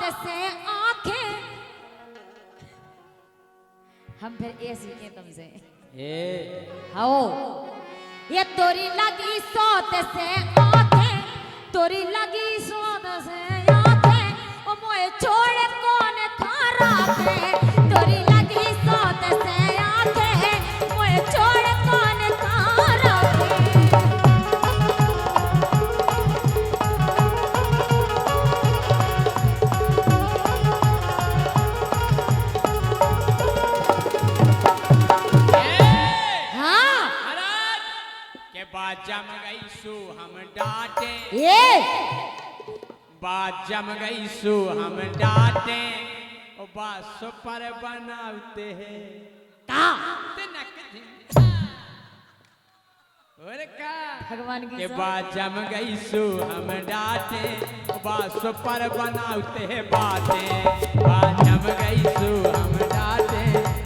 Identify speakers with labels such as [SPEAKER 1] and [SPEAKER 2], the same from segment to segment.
[SPEAKER 1] सोते से आंखें। हम फिर ये सीखे तुमसे। आओ ये तोरी लगी सोते से आंखें, तोरी लगी सोते से आंखें, ओ मोए छोड़े कौन थारा के। तोरी लगी सोते से आंखें, मोए छोड़े कौन थारा के।
[SPEAKER 2] बात जम गई सु हम डांटे,
[SPEAKER 1] ये
[SPEAKER 2] बात जम गई सु हम डांटे, और बात सुपर बनाते हैं
[SPEAKER 1] का
[SPEAKER 2] और का
[SPEAKER 1] भगवान की
[SPEAKER 2] के बात जम गई सु हम डांटे, बात सुपर बनाते हैं बातें। बात जम गई सु हम डांटे,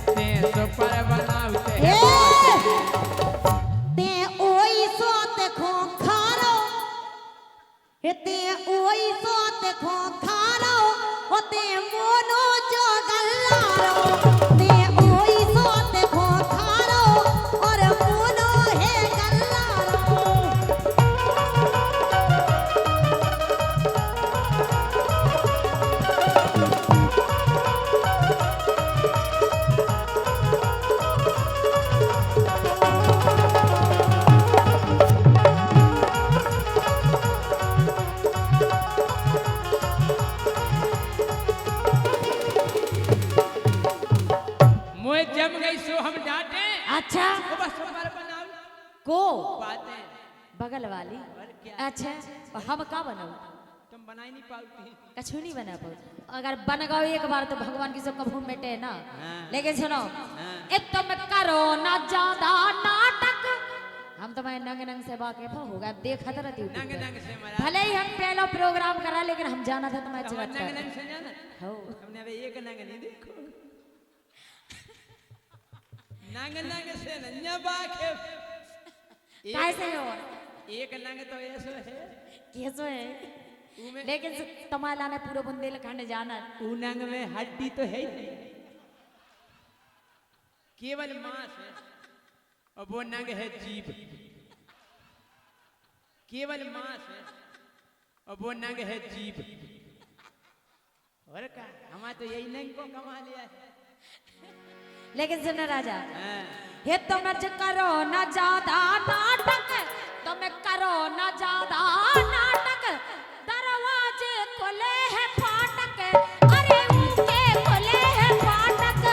[SPEAKER 2] ते सुपर बनाते हैं बातें।
[SPEAKER 3] ते ओई सोत खो खारो होते मोनो जो गल्लारो। ते ओई सोत खो खारो और मोनो है गल्लारो।
[SPEAKER 2] जम गई सो हम डांटे।
[SPEAKER 1] अच्छा
[SPEAKER 2] वो बस सुपर बनाओ
[SPEAKER 1] को
[SPEAKER 2] बातें
[SPEAKER 1] बगल वाली। अच्छा और हम का बनाऊ?
[SPEAKER 2] तुम बना ही नहीं पाती।
[SPEAKER 1] कछु नहीं बना पाऊ। अगर बन गओ एक बार तो भगवान की सब कभू मिटे ना। लेकिन सुनो ए तुम करो ना ज्यादा नाटक। हम तो मैं नंग नंग से वाकिफ होगा देखत रहती हूं।
[SPEAKER 2] नंग नंग से मरा
[SPEAKER 1] भले ही हम पहला प्रोग्राम करा लेकिन हम जाना था तुम्हारे
[SPEAKER 2] नंग
[SPEAKER 1] चलत
[SPEAKER 2] नंग से जाना
[SPEAKER 1] हो।
[SPEAKER 2] हमने अबे एक नंग नहीं देखो। नंग नंग से न वाकिफ
[SPEAKER 1] कैसे हो?
[SPEAKER 2] एक नंग तो ऐसो है
[SPEAKER 1] कैसो है लेकिन तमाला ने पूरा बुंदेलखंड जाना।
[SPEAKER 2] ऊ नंग में हड्डी तो है ही नहीं, केवल मांस है। और वो नंग है जीभ, केवल मांस है। और वो नंग है जीभ। और का हमारा तो यही नंग को कमा लिया है।
[SPEAKER 1] लेकिन सुनो राजा ये तुम करो ना ज्यादा नाटक, तुम करो ना ज्यादा नाटक। दरवाजे खुले हैं फाटक, अरे उनके खुले हैं फाटक।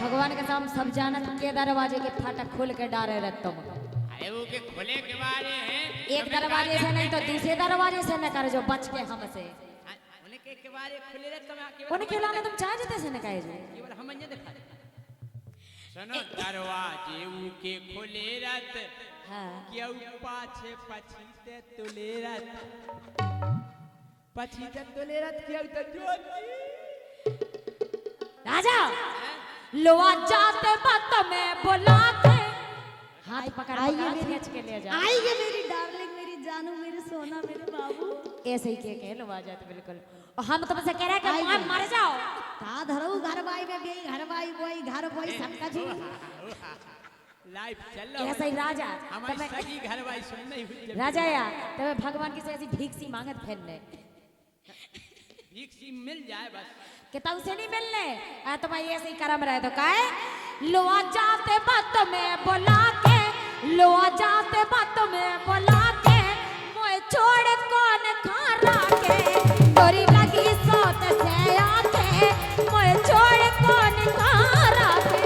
[SPEAKER 1] भगवान के सामने सब जानत के दरवाजे के फाटक खोल के डारे रह तुम।
[SPEAKER 2] अरे वो के खुले के बारे हैं।
[SPEAKER 1] एक दरवाजे से नहीं तो दूसरे दरवाजे से न कर जो बच के हमसे।
[SPEAKER 2] उनके के बारे खुले रह तुम केवल
[SPEAKER 1] उनके लाने तुम चाह जते से न कहे जो
[SPEAKER 2] केवल हम ये दिखा। सुनो दरवाजे के खुले रहत।
[SPEAKER 1] हां
[SPEAKER 2] क्यों पाछे पछीते तुले रहत। पछीते तुले रहत क्यों तो ज्योति।
[SPEAKER 1] राजा लोआ जाते बात में बुला के हाथ पकड़ के खींच के ले जा।
[SPEAKER 3] आइए मेरी डार्लिंग, मेरी जानू, मेरे सोना, मेरे बाबू।
[SPEAKER 1] ऐसे ही के लोआ जाते बिल्कुल। और हम तुमसे कह रहे हैं कि आप मर जाओ।
[SPEAKER 3] का धरऊ घर बाई में गई, घर बाई बोई, घर बोई सबका जी।
[SPEAKER 2] लाइफ चल रहा
[SPEAKER 1] ऐसे ही राजा
[SPEAKER 2] हमारी सगी घर भाई सुन नहीं हुई।
[SPEAKER 1] राजा या तब भगवान की से ऐसी भीख सी मांगत फिरने।
[SPEAKER 2] भीख सी मिल जाए बस
[SPEAKER 1] कि तब से नहीं मिलने तुम्हारी ऐसे ही करम रहे तो काहे। लोआ जाते बात में बुला के, लोआ जाते बात में बुला के, मोए छोड़ कौन खारा के। तोरी लगी सोत से आके, मोए छोड़ कौन खारा के।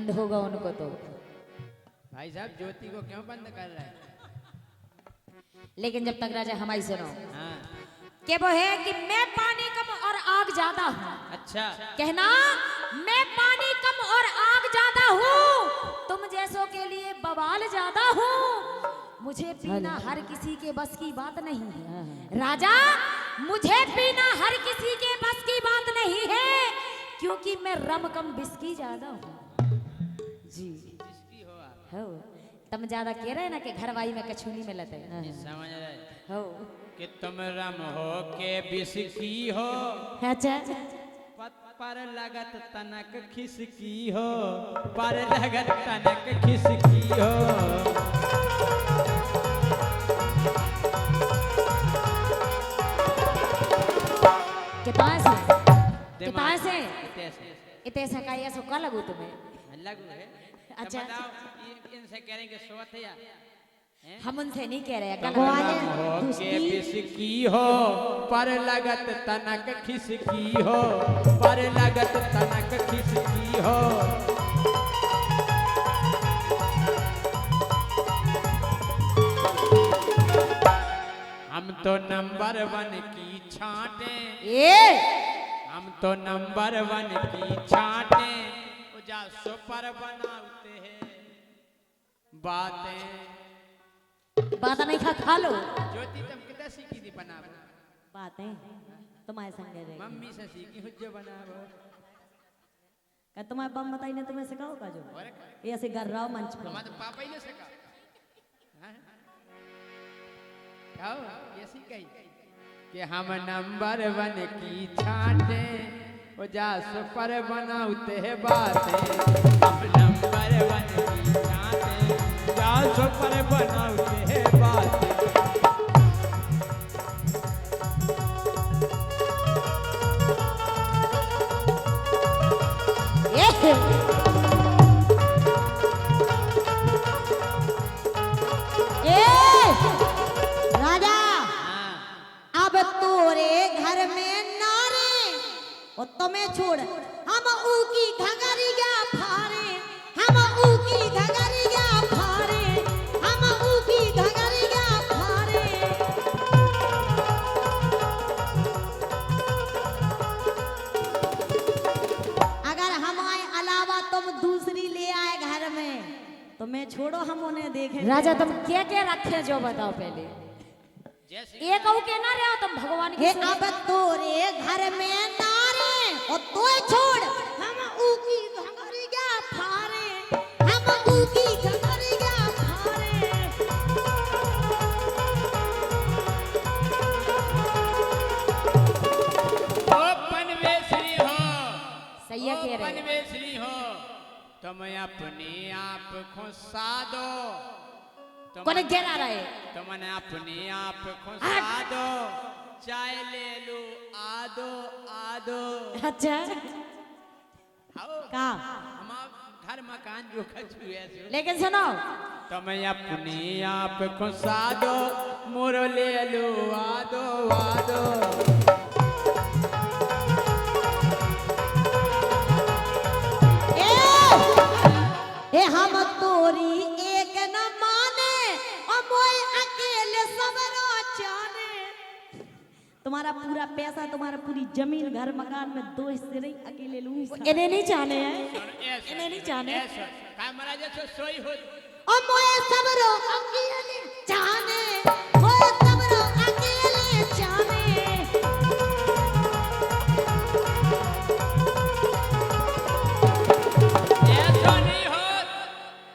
[SPEAKER 1] बंद होगा उनको तो।
[SPEAKER 2] भाई साहब ज्योति को क्यों बंद कर रहा है?
[SPEAKER 1] लेकिन जब तक राजा हमारी सुनो
[SPEAKER 2] हाँ
[SPEAKER 1] कि वो है कि मैं पानी कम और आग ज्यादा हूँ।
[SPEAKER 2] अच्छा
[SPEAKER 1] कहना मैं पानी कम और आग ज्यादा हूँ, तुम जैसों के लिए बवाल ज्यादा हूँ। मुझे पीना हर किसी के बस की बात नहीं है राजा, मुझे पीना हर किसी के बस की बात नहीं है, क्योंकि मैं रम कम बिस्की ज्यादा हूँ जी।
[SPEAKER 2] जिसकी हो आप
[SPEAKER 1] हो तुम ज्यादा कह रहे ना कि घरवाई में कछूनी में लते
[SPEAKER 2] समझ रहे
[SPEAKER 1] हो
[SPEAKER 2] कि तुम रम हो के बिस्की हो,
[SPEAKER 1] अच्छा
[SPEAKER 2] पर लगत तनक खिसकी हो, पर लगत तनक खिसकी हो।
[SPEAKER 1] कितना से
[SPEAKER 2] कैसे
[SPEAKER 1] इतने से का ये सो का लगू तुम्हें?
[SPEAKER 2] लगू है?
[SPEAKER 1] अच्छा।
[SPEAKER 2] तो बताओ, इनसे कह रहे हैं कि सोत है या
[SPEAKER 1] हम उनसे नहीं कह रहे हैं,
[SPEAKER 2] तुम
[SPEAKER 1] गलत
[SPEAKER 2] रम हो के बिस्की हो, पर लगत तनक खिसकी हो, पर लगत तनक खिसकी हो। हम तो नंबर 1 की छांटे, हम तो नंबर 1 की छांटे, जा सुपर बनाते हैं बातें।
[SPEAKER 1] बात नहीं खा लो
[SPEAKER 2] ज्योति तुम कितना सीखी थी बनावो?
[SPEAKER 3] बातें तुम्हारे संग रहे
[SPEAKER 2] मम्मी से सीखी हुई जो बनावो।
[SPEAKER 3] का तुम्हारे बम बताई ने तुम्हें सिखाओ का जो
[SPEAKER 2] और
[SPEAKER 3] ये ऐसे कर रहा हो मंच पे।
[SPEAKER 2] हमारे पापा ही ने सिखा। हाँ? आओ ये सीखी कि हम नंबर 1 की छांटे, वो जा सुपर बनाते हैं बातें। हम नंबर 1 की छांटे, जा सुपर बनाते हैं बातें।
[SPEAKER 3] राजा
[SPEAKER 2] हाँ
[SPEAKER 3] अब तोरे घर में नारे और तुम्हें छोड़ हम ऊकी घगरिया फारे, हम ऊकी घगरिया फारे, हम ऊकी घगरिया फारे। अगर हमारे अलावा तुम दूसरी ले आए घर में तो मैं छोड़ो, हम उन्हें देखें।
[SPEAKER 1] राजा तुम क्या क्या रखे जो बताओ पहले।
[SPEAKER 2] जैसे
[SPEAKER 1] एक के ना रहे हो तुम भगवान की
[SPEAKER 3] ये
[SPEAKER 1] सुने।
[SPEAKER 3] अब तोरे घर में नारे और तो छोड़ हम ऊकी घगरिया फारे, हम ऊकी घगरिया फारे।
[SPEAKER 2] ओ पनवेसरी हो,
[SPEAKER 1] सही है
[SPEAKER 2] ओ
[SPEAKER 1] कह रहे हैं।
[SPEAKER 2] पनवेसरी हो, तुम अपने आप को साधो,
[SPEAKER 1] कौन गिरा रहे?
[SPEAKER 2] तुमने अपने आप को साधो, चाय ले लो आदो आदो।
[SPEAKER 1] अच्छा
[SPEAKER 2] आओ
[SPEAKER 3] का
[SPEAKER 2] हम घर मकान जो खचू है
[SPEAKER 1] लेकिन सुनो
[SPEAKER 2] तुम अपने आप को साधो, मोर ले लो आदो आदो।
[SPEAKER 3] ए हम तोरी एक न माने और मोय अकेले सब रो जाने। तुम्हारा पूरा पैसा, तुम्हारा पूरी जमीन घर मकान में दो हिस्से नहीं, अकेले लूं।
[SPEAKER 1] इन्हें नहीं जाने हैं, इन्हें नहीं जाने।
[SPEAKER 2] सोई हो
[SPEAKER 3] और मोय सब रो अकेले जाने, मोय सब रो अकेले जाने।
[SPEAKER 2] ऐसा नहीं हो,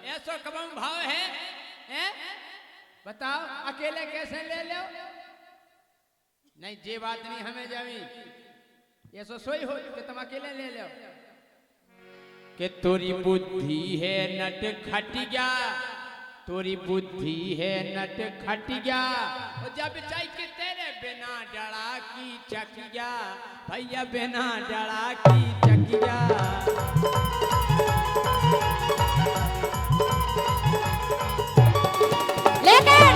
[SPEAKER 2] ऐसा कबम भाव है, हैं? बताओ अकेले कैसे ले लो? नहीं ये बात नहीं हमें जमी। ये सोई हो कि तुम अकेले ले लो कि तोरी बुद्धि है नट खटिया, तोरी बुद्धि है नट खटिया, और जब चाय के तेरे बिना डरा की चकिया, भैया बिना डरा की चकिया।
[SPEAKER 1] लेकिन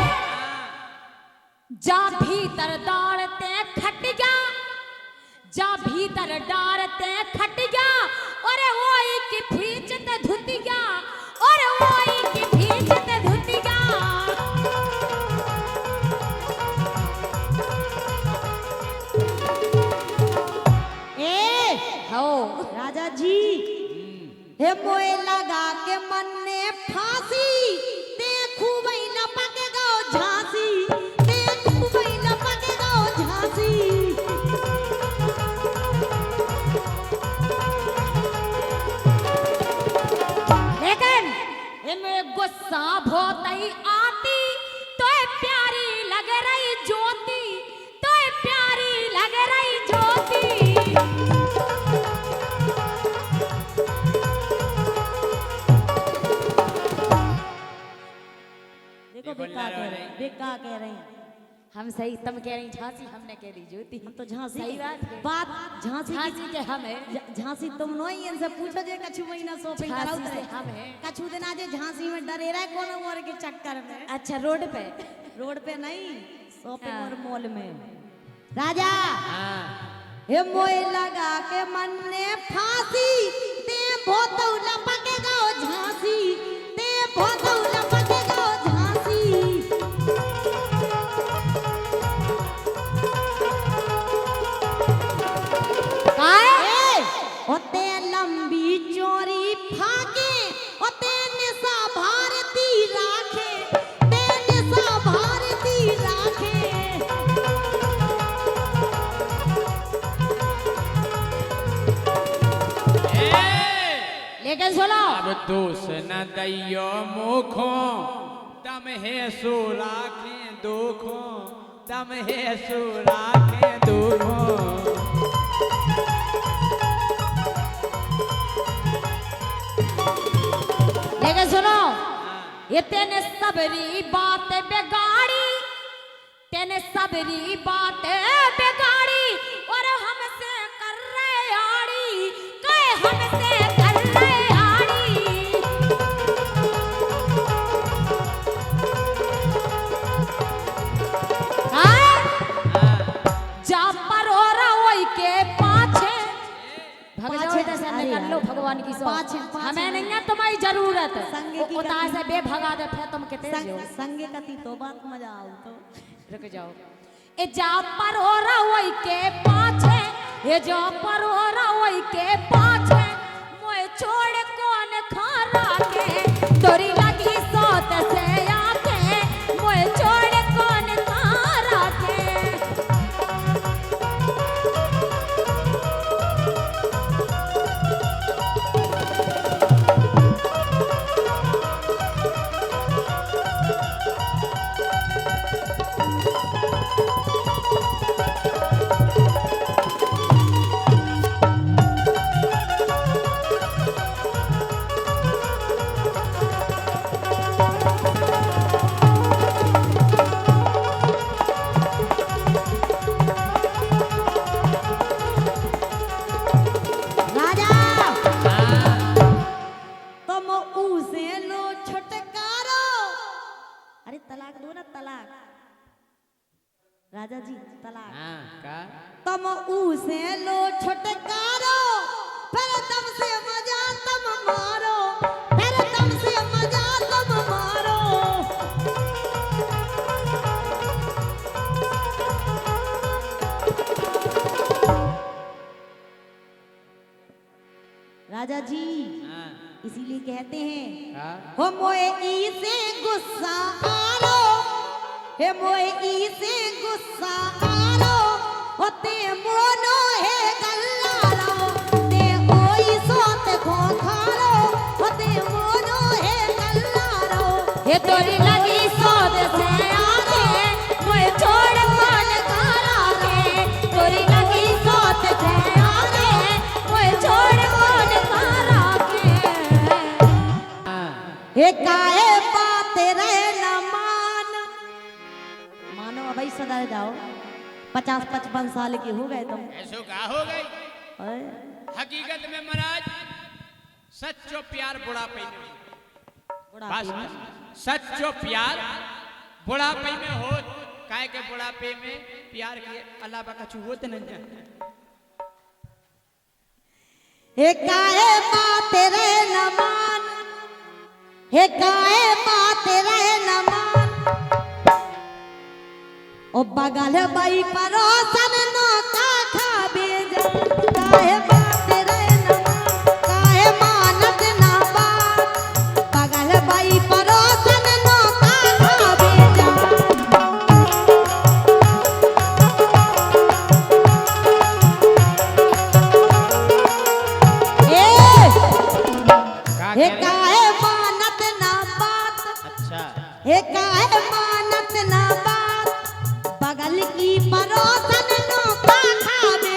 [SPEAKER 1] जा भीतर दौड़ते खटिया, जा भीतर डारते खटिया, अरे वो की फीचते धुतिया।
[SPEAKER 3] हे मोए लगा के मन ने फांसी ते खूब ही न पकेगा झांसी ते खूब ही न पकेगा झांसी
[SPEAKER 1] लेकिन इनमें गुस्सा बहुत ही आती तो प्यारी लग रही ज्योति तो प्यारी लग रही ज्योति
[SPEAKER 3] देखो बेका कह रहे हैं बेका कह रहे हैं
[SPEAKER 1] हम सही तुम कह रही झांसी हमने कह दी ज्योति
[SPEAKER 3] हम तो झांसी
[SPEAKER 1] सही
[SPEAKER 3] बात झांसी
[SPEAKER 1] झांसी के हम है
[SPEAKER 3] झांसी तुम नहीं इनसे पूछो जे कछु महीना शॉपिंग कराओ
[SPEAKER 1] झांसी से हम है
[SPEAKER 3] कछु दिन आज झांसी में डरे रहा कौन और के चक्कर में
[SPEAKER 1] अच्छा रोड पे
[SPEAKER 3] रोड पे नहीं शॉपिंग और मॉल में राजा
[SPEAKER 2] हाँ
[SPEAKER 3] हे मोए लगा के मन ने फांसी ते भोतौला पकेगा झांसी ते भोतौला पकेगा झांसी
[SPEAKER 1] काय
[SPEAKER 3] ओते लंबी चोरी फाके ओते निशा भारती राखे ते निशा भारती राखे
[SPEAKER 1] लेकिन सुनो
[SPEAKER 2] अब दोष न दैयो मुखो तम हे सुराखे दुखो तम हे सुराखे दुखो
[SPEAKER 1] लेकिन सुनो ये तेने सबरी बात बिगाड़ी तेने सबरी बात बिगाड़ी और हमसे कर रहे आड़ी कहे हमसे कर रहे आड़ी जा पर हो रहा के पाछे भग जाओ
[SPEAKER 3] पाछे,
[SPEAKER 1] इधर से
[SPEAKER 3] अरे
[SPEAKER 1] निकल लो
[SPEAKER 3] यार।
[SPEAKER 1] भगवान की सो
[SPEAKER 3] पाछे।
[SPEAKER 1] हमें नहीं है तुम्हारी जरूरत
[SPEAKER 3] संगे की
[SPEAKER 1] उतार
[SPEAKER 3] गति।
[SPEAKER 1] से बेभगा दे फिर तुम कितने जो
[SPEAKER 3] संगे कति तो बात मजा आओ तो
[SPEAKER 1] रुक जाओ ए जा पर हो रहा के पाछे ये जा पर हो रहा के पाछे मोए छोड़ कौन खारा के तोरी लगी सोत से आके मोए छोड़ कौन खारा के
[SPEAKER 3] राजा तुम उसे लो छुटकारो अरे तलाक दो ना तलाक राजा जी तलाक
[SPEAKER 2] हाँ का
[SPEAKER 3] तुम उसे लो छुटकारो फिर तुमसे मजा तुम मारो फिर तुमसे मजा तुम मारो राजा जी
[SPEAKER 2] हाँ
[SPEAKER 3] इसीलिए कहते हैं
[SPEAKER 2] का
[SPEAKER 3] हो मोए ई से गुस्सा आरो हे मोए ई से गुस्सा आरो होते मोनो है गल्लारो ते ओई सोत खो खारो होते मोनो है गल्लारो
[SPEAKER 1] ये तोरी लगी सोद से आके मोए छोड़ कौन खारा के तोरी लगी सोद से आके मोए छोड़ कौन खारा के
[SPEAKER 2] हाँ
[SPEAKER 3] हे काहे बात रहे न मानो अब सदा जाओ 50-55 साल के हो गए तुम
[SPEAKER 2] ऐसो का हो गई
[SPEAKER 3] अरे,
[SPEAKER 2] हकीकत में महाराज सच्चो प्यार बुढ़ापे में
[SPEAKER 3] बुढ़ापे
[SPEAKER 2] बस
[SPEAKER 3] में।
[SPEAKER 2] सच्चो प्यार बुढ़ापे में हो काहे के बुढ़ापे में प्यार के अलावा कुछ होत नहीं है
[SPEAKER 3] हे काहे बात रहे न मान हे काहे बात रहे न मान ओ बगल बाई परोसन नो का खा बेजा काहे बात रहे न मान काहे मानत न हे काहे मानत ना बात बगल की परोसन नौका खावे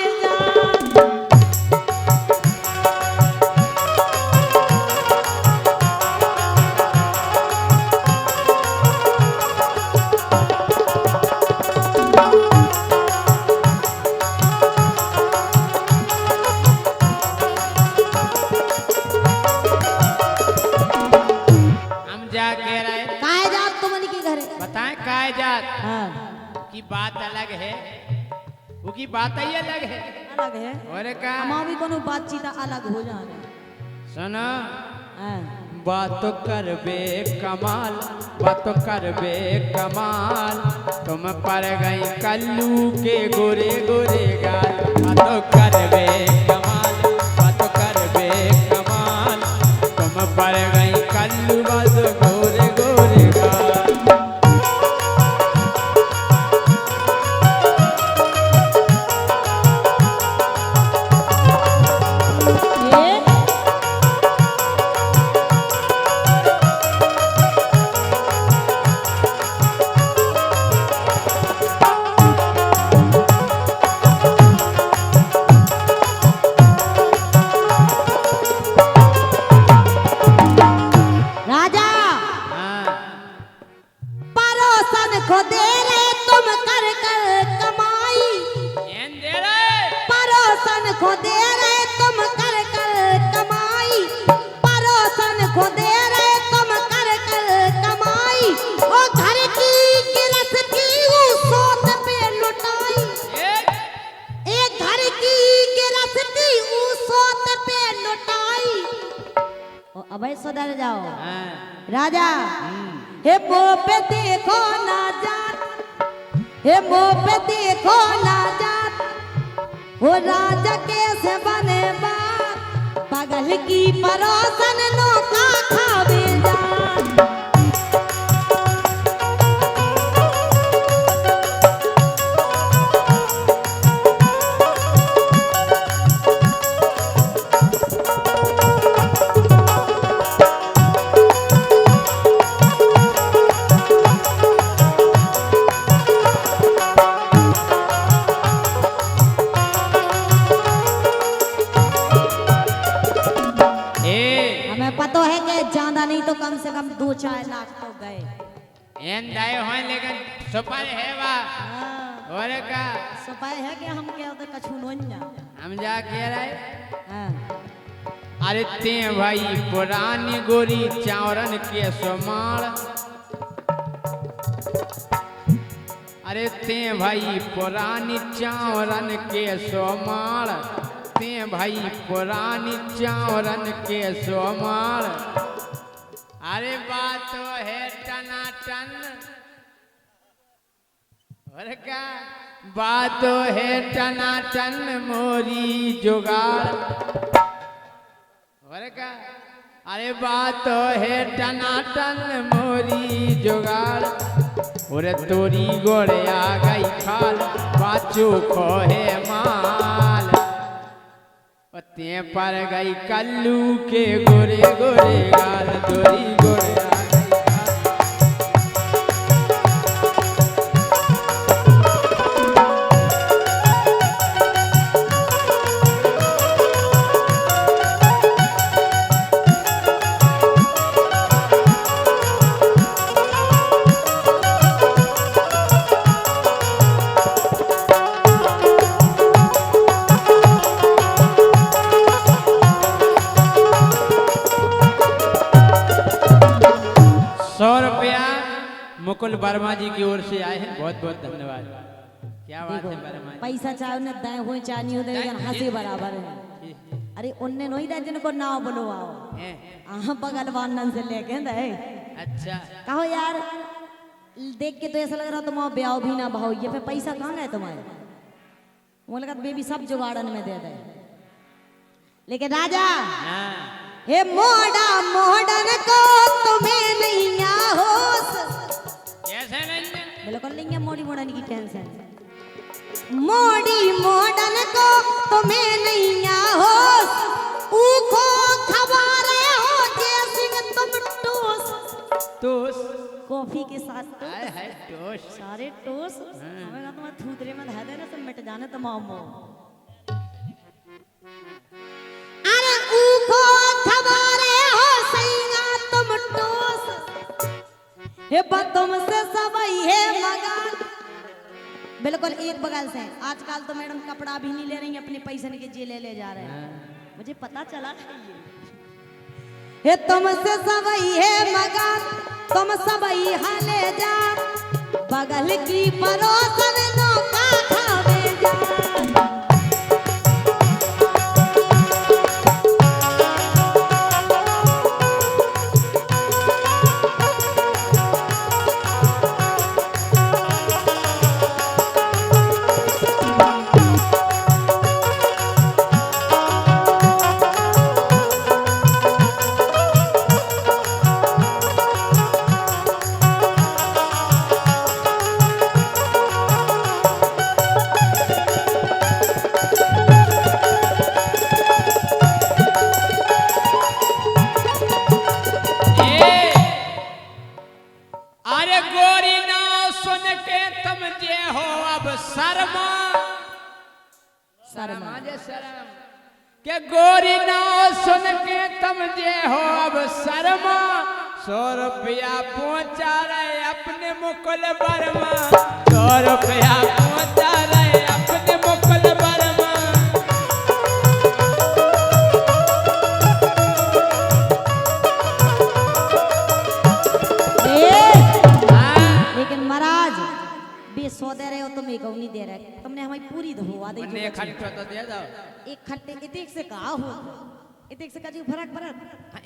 [SPEAKER 3] जा
[SPEAKER 2] काय जात
[SPEAKER 3] हाँ
[SPEAKER 2] की बात अलग है, वो की बात ही अलग है।
[SPEAKER 3] अलग है
[SPEAKER 2] और का
[SPEAKER 3] हमारा भी कोनो बातचीत अलग हो जाने
[SPEAKER 2] सुनो
[SPEAKER 3] हाँ
[SPEAKER 2] बात करबे कमाल, बात करबे कमाल, तुम पर गई कल्लू के गोरे गोरे गाल। बात करबे कमाल, बात करबे कमाल, तुम पर गई कल्लू बस गोरे गोरे गाल।
[SPEAKER 3] अबे सुधर जाओ राजा। हे मुँह पे देखो ना जात, हे मुँह पे देखो ना जात, वो राजा कैसे बने बात बगल की परोसन नौका खावे जात। पता है कि ज्यादा नहीं तो कम से कम 2-4 लाख तो गए
[SPEAKER 2] एन दाए होए लेकिन सुपार है वा और का
[SPEAKER 3] सुपार है कि हम क्या होता कछु नोन्या
[SPEAKER 2] हम जा के रहे।
[SPEAKER 3] हां
[SPEAKER 2] अरे ते भाई पुरानी गोरी चावरन के सोमाल, अरे ते भाई पुरानी चावरन के सोमाल, ते भाई पुरानी चावरन के सोमाल। अरे बात तो है टनाटन और क्या बात तो है टनाटन मोरी जुगाड़ और क्या। अरे बात तो है टनाटन मोरी जुगाड़। और तोरी गोड़े आ गई खाल बाचो को है माल। ते पर गई कल्लू के गोरे गोरे गाल, तोरी गोरे आ गई मुकुल वर्मा जी की ओर से आए हैं, बहुत बहुत धन्यवाद। क्या बात है वर्मा जी।
[SPEAKER 3] पैसा चाहे ने दाएं हो चाहे नहीं हो देगा हंसी बराबर है। अरे उनने नहीं दा जिनको नाव बोलो आओ आहा बगल वानन से लेके दे।
[SPEAKER 2] अच्छा
[SPEAKER 3] कहो यार देख के तो ऐसा लग रहा तुम्हारा ब्याह भी ना भाव ये फिर पैसा कहाँ गए तुम्हारे। वो लगा बेबी सब जुगाड़न में दे दे। लेकिन राजा हे मोड़ा मोड़न को तुम्हें नहीं होश
[SPEAKER 2] कैसे नहीं
[SPEAKER 3] बिल्कुल नहीं है मोड़ी मोड़न की टेंशन। मोड़ी मोड़न को तुम्हें नहीं होश ऊखो खबारे हो जय सिंह तुम टूस
[SPEAKER 2] टूस
[SPEAKER 3] कॉफी के साथ तो
[SPEAKER 2] आए है टोस्ट
[SPEAKER 3] सारे टोस्ट हमें ना तुम्हारे थूदरे में धर देना सब मिट जाने तमामो। अरे ऊखो खबरे हो सैया तुम टोस हे तुम से सबई है मगन। बिल्कुल एक बगल से आजकल तो मैडम कपड़ा भी नहीं ले रही अपने पैसे के जेल ले जा रहे हैं, मुझे पता चला ये तुमसे सबई है मगन तुम सबई हाले जा बगल की परोसन नौका खावे जा।
[SPEAKER 2] अरे गोरी ना सुन के तुम जे हो अब शर्मा
[SPEAKER 3] शर्मा
[SPEAKER 2] जे शर्म के गोरी ना सुन के तुम जे हो अब शर्मा 100 रुपया पहुंचा रहे अपने मुकुल वर्मा 100 रुपया पहुंचा रहे अपने मुकुल वर्मा।
[SPEAKER 3] लेकिन महाराज बेसो दे रहे हो तुम एक नहीं दे रहे तुमने हमारी पूरी धोवा दी
[SPEAKER 2] मने खट्टा तो दे दो
[SPEAKER 3] एक खट्टे इतेक से कहा हो इतेक से कजी फर्क पड़त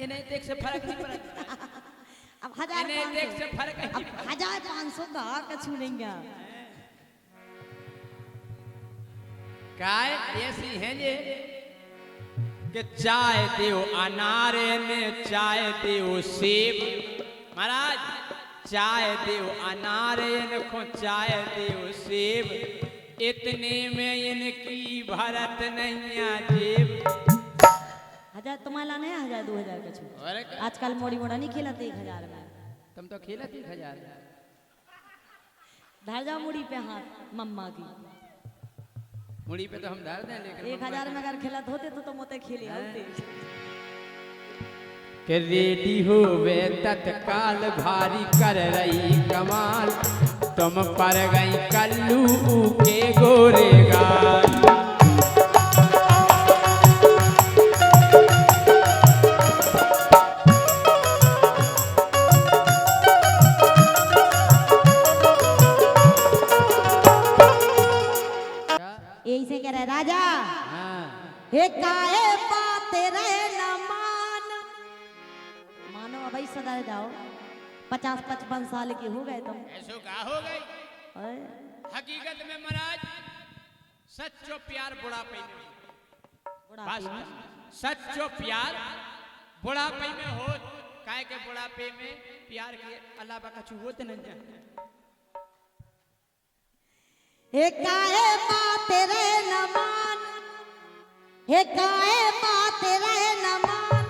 [SPEAKER 2] इन्हें देख से फर्क नहीं पड़ता
[SPEAKER 3] अब 1000
[SPEAKER 2] इन्हें देख से फर्क नहीं
[SPEAKER 3] अब 1500 का कछु नहीं गया
[SPEAKER 2] काय ऐसी है ये कि चाय देव अनारे ने चाय देव सेब महाराज चाय देव अनारे को चाय देव सेब इतने में इनकी भरत नहीं जेब।
[SPEAKER 3] 1000 तुम्हारा नहीं 1000 2000 कछु आजकल मोड़ी मोड़ा नहीं खेलते 1000 में
[SPEAKER 2] तुम तो खेला 1000
[SPEAKER 3] धर जाओ मुड़ी पे हाथ मम्मा की
[SPEAKER 2] मुड़ी पे तो हम धर दें लेकिन
[SPEAKER 3] 1000 में अगर खेलत होते तो मोते खेले होते
[SPEAKER 2] कि रेडी होवे तत्काल भारी कर रही कमाल तुम पर गई कल्लू के गोरेगाल।
[SPEAKER 3] यही से कह रहे राजा हे काहे बात रहे न मान मानो अभी सदा जाओ 50-55 साल के हो गए तुम
[SPEAKER 2] ऐसो का हो गई
[SPEAKER 3] ओए,
[SPEAKER 2] हकीकत में महाराज सच्चो प्यार बुढ़ापे में
[SPEAKER 3] बुढ़ापे में।
[SPEAKER 2] सच्चो प्यार बुढ़ापे में हो काहे के बुढ़ापे में प्यार के अलावा कुछ होते नहीं
[SPEAKER 3] हे काहे बात रहे न मान हे काहे बात रहे न मान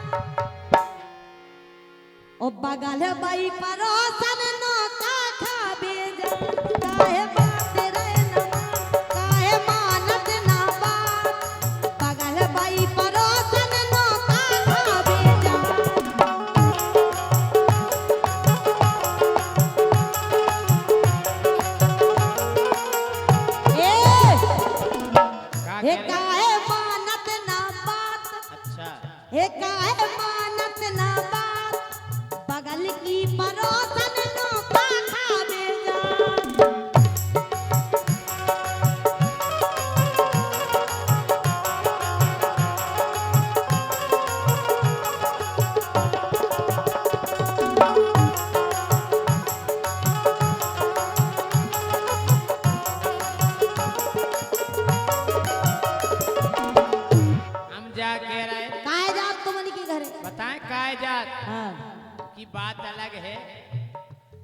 [SPEAKER 3] ओ बगल बाई परोसन नो का खाबे जा काहे बात रहे न मान काहे मानत ना बात बगल बाई परोसन नो का खाबे जा। हे काहे मानत ना बात
[SPEAKER 2] अच्छा
[SPEAKER 3] हे काहे मानत ना बात बगल की परोसन नो का खाबे जा।
[SPEAKER 2] हम जा कह रहे
[SPEAKER 3] काहे जात तुमन के घरे
[SPEAKER 2] बताएं काय जात
[SPEAKER 3] हां
[SPEAKER 2] की बात अलग है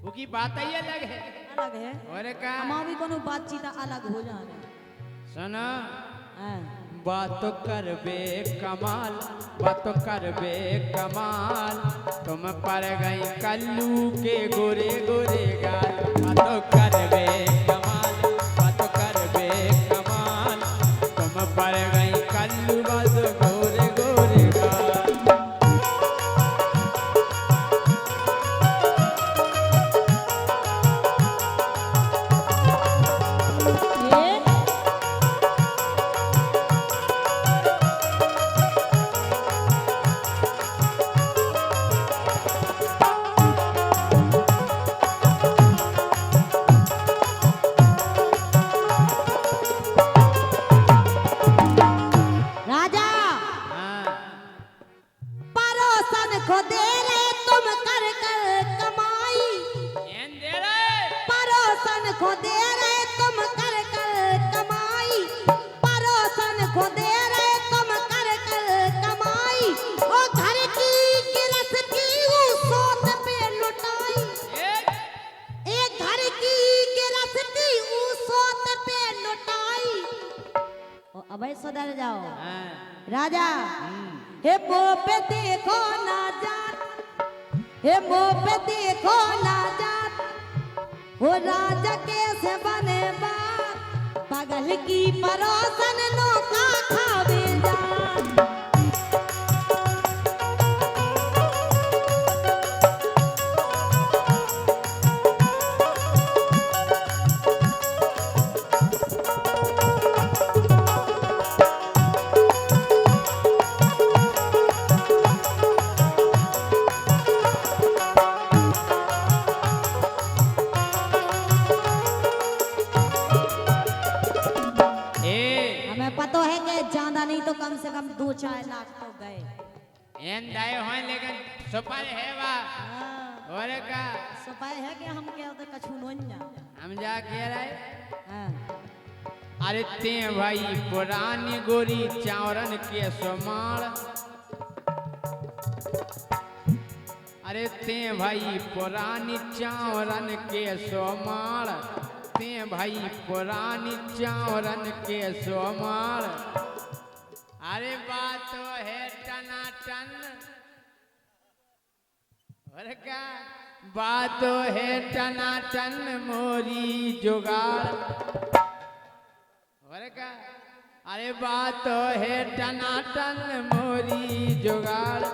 [SPEAKER 2] वो की बात ही अलग है
[SPEAKER 3] अलग है
[SPEAKER 2] और का
[SPEAKER 3] हमार भी कोनो बातचीत अलग हो जाने
[SPEAKER 2] सुनो
[SPEAKER 3] हां
[SPEAKER 2] बात करबे कमाल, बात करबे कमाल, तुम पर गई कल्लू के गोरे गोरे गाल। बात करबे कमाल, बात करबे कमाल, तुम पर गई कल्लू बस गोरे गोरे गाल।
[SPEAKER 3] राजा
[SPEAKER 2] हाँ,
[SPEAKER 3] परोसन को दे रहे तुम कर कर कमाई,
[SPEAKER 2] एन दे रे।
[SPEAKER 3] परोसन को दे रहे तुम कर कर कमाई, परोसन को दे रहे तुम कर कर कमाई। ओ घर की गिरस्ती सोत पे लुटाई, एक घर की गिरस्ती सोत पे लुटाई। ओ अबे सुधर जाओ
[SPEAKER 2] हाँ,
[SPEAKER 3] राजा। हे मुँह पे देखो ना जात, हे मुँह पे देखो ना जात, वो राजा कैसे बने बात, बगल की परोसन नौका खावे जात।
[SPEAKER 2] ए
[SPEAKER 3] हमें पता है कि ज्यादा नहीं तो कम से कम 2-4 लाख तो गए।
[SPEAKER 2] एन दाए होय लेकिन सुपर है वा
[SPEAKER 3] हाँ,
[SPEAKER 2] और का
[SPEAKER 3] सुपाय है कि हम क्या होते कछु नोन्या।
[SPEAKER 2] हम जा के रहे।
[SPEAKER 3] हाँ,
[SPEAKER 2] अरे ते भाई पुरानी गोरी चावरन के सोमाल, अरे ते भाई पुरानी चावरन के सोमाल, ते भाई पुरानी चावरन के सोमाल। अरे बात तो है टनाटन और का बात तो है टनाटन मोरी जुगाड़ और का। अरे बात तो है टनाटन मोरी जुगाड़,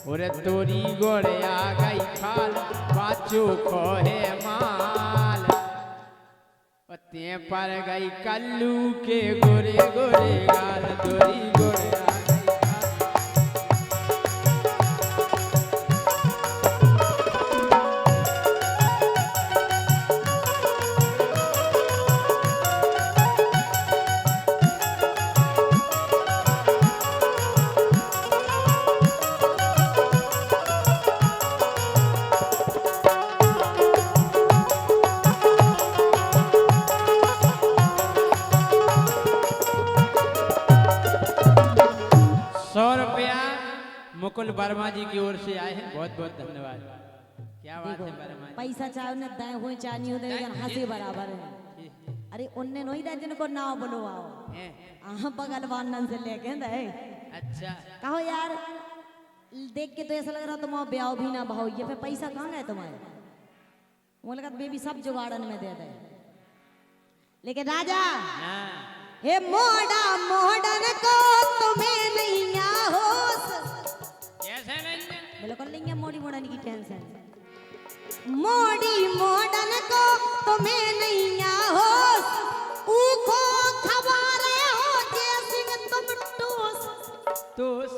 [SPEAKER 2] और तोरी गोड़े आ गई खाल, बाचो को है माल। ते पर गई कल्लू के गोरे गोरे गाल, तोरी गोड़े आ गई खाल। मुकुल वर्मा जी की ओर से आए हैं, बहुत बहुत धन्यवाद। क्या बात है वर्मा जी।
[SPEAKER 3] पैसा चाहे उन्हें दाएं हो चाहे नहीं हो लेकिन हंसी बराबर है। अरे उनने नहीं था जिनको नाव बोलो आओ,
[SPEAKER 2] हैं?
[SPEAKER 3] हाँ बगल वानन से लेके दे।
[SPEAKER 2] अच्छा
[SPEAKER 3] कहो यार देख के तो ऐसा लग रहा तुम ब्याह भी ना भाव, ये फिर पैसा कहाँ गए तुम्हारे? वो लगा बेबी सब जुगाड़न में दे दे। लेकिन राजा
[SPEAKER 2] हाँ,
[SPEAKER 3] हे मोड़ा मोड़न को तुम्हें नहीं होश,
[SPEAKER 2] कैसे नहीं?
[SPEAKER 3] बिल्कुल नहीं है मोड़ी मोड़न की टेंशन। मोड़ी मोड़न को तुम्हें नहीं होश, ऊखो खबारे हो जैसे तुम टोस।
[SPEAKER 2] टोस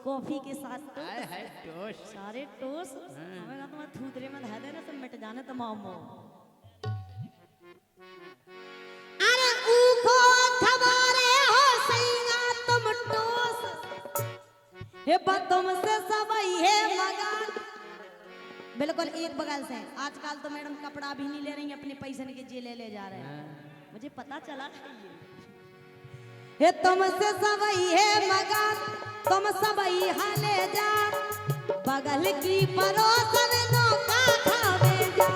[SPEAKER 3] कॉफी के साथ टोस,
[SPEAKER 2] आए है टोस।
[SPEAKER 3] सारे टोस हमें कहा तुम्हारे थूतरे में धर देना तो मिट जाने तमाम। अरे ऊखो खबारे हो सैया तुम टोस, हे तुम से सबई है मगान। बिल्कुल एक बगल से आजकल तो मैडम कपड़ा भी नहीं ले रही है, अपने पैसे के जे ले जा रहे हैं। मुझे पता चला हे तुमसे सबई है मगान, तुम सबई हाले जा, बगल की परोसन नौका खावे जा।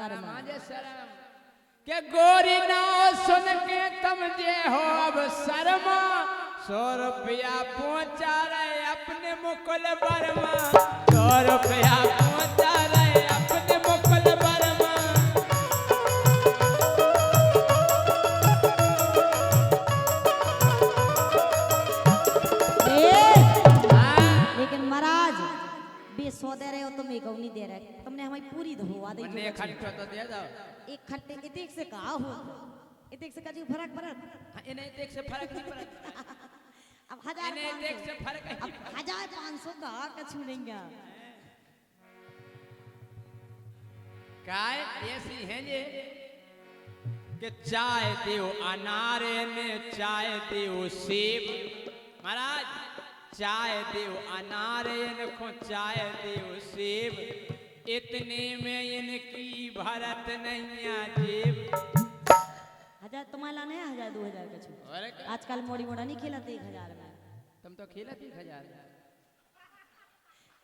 [SPEAKER 2] शर्म आ जे शर्म के गोरी ना सुन के तुम जे हो अब शर्मा 100 रुपया पहुंचा रहे अपने मुकुल वर्मा 100 रुपया पहुंचा रहे अपने मुकुल वर्मा
[SPEAKER 3] लेकिन महाराज बेसो दे रहे हो तुम एक नहीं दे रहे तुमने हमारी पूरी धोवा दी
[SPEAKER 2] एक खट्टा तो दे दो
[SPEAKER 3] एक खट्टे के देख से कहा हो देख से काजी फर्क पड़त
[SPEAKER 2] इन्हें देख से फर्क नहीं पड़ता
[SPEAKER 3] अब 1000
[SPEAKER 2] इन्हें देख से फर्क
[SPEAKER 3] अब 1500 का कछु नहीं गया
[SPEAKER 2] काय ऐसी है ये कि चाय दियो अनारे में चाय दियो सेब महाराज चाय दियो अनारे इनको चाय दियो सेब इतने में इनकी भरत नहीं जेब
[SPEAKER 3] 1000 तुम्हारा नहीं 1000 2000 कछु आजकल मोड़ी मोड़ा नहीं खेलते 1000 में
[SPEAKER 2] तुम तो खेलत 1000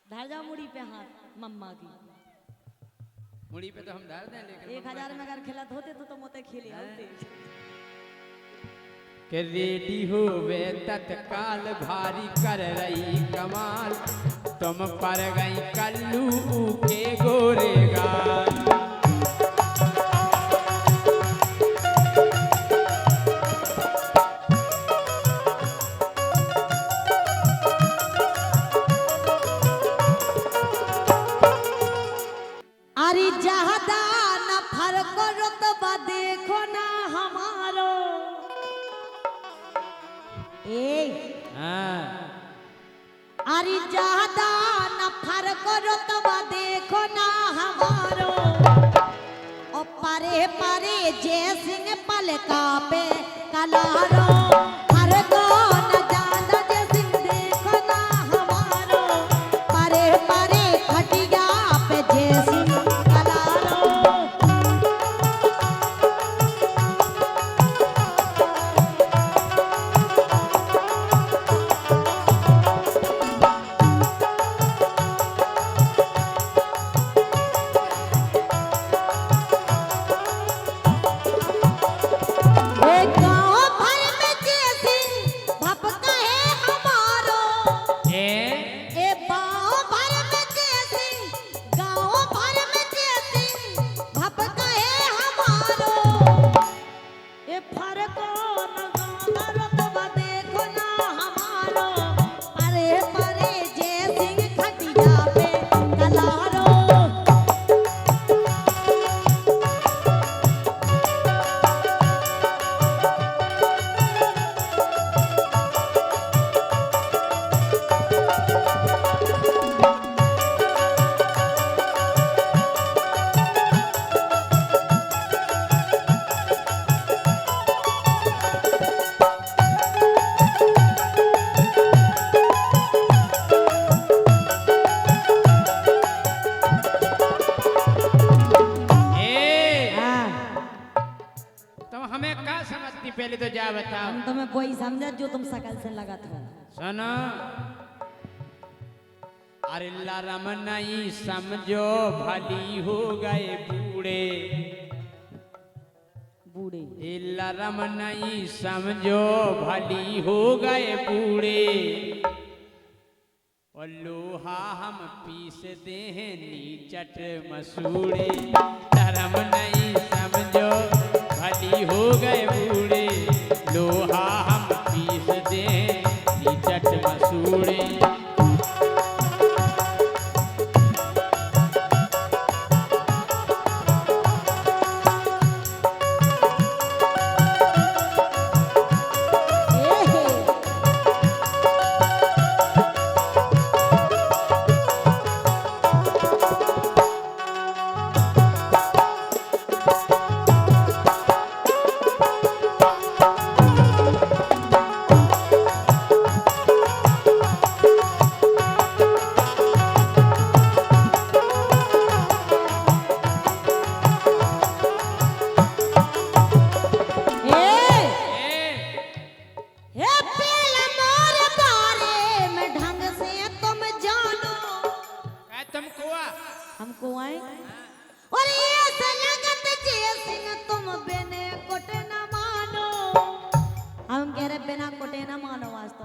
[SPEAKER 3] धर जाओ मुड़ी पे हाथ मम्मा की
[SPEAKER 2] मुड़ी पे तो हम धर दें लेकिन
[SPEAKER 3] 1000 में अगर खेलत होते तो मोते खेले होते
[SPEAKER 2] के रेडी होवे तत्काल भारी कर रही कमाल तुम पर गई कल्लू के गोरेगा
[SPEAKER 3] अरे ज्यादा न फर्क रुतबा देखो ना हमारो अरे ज्यादा न फर्क रुतबा देखो ना हमारो ओ परे परे जय सिंह पलका पे कलारो हर को न ज्यादा जय सिंह देखो ना हमारो परे परे खटिया पे जय सिंह
[SPEAKER 2] पहले तो जा बताओ
[SPEAKER 3] हम तुम्हें कोई समझा जो तुम सकल से लगा था
[SPEAKER 2] सुनो अरे लरम नहीं समझो भली हो गए बूढ़े
[SPEAKER 3] बूढ़े
[SPEAKER 2] लरम नहीं समझो भली हो गए बूढ़े और लोहा हम पीसते हैं नीचट मसूड़े लरम नहीं समझो भली हो गए बूढ़े लोहा हम पीसते हैं नीचट मसूड़े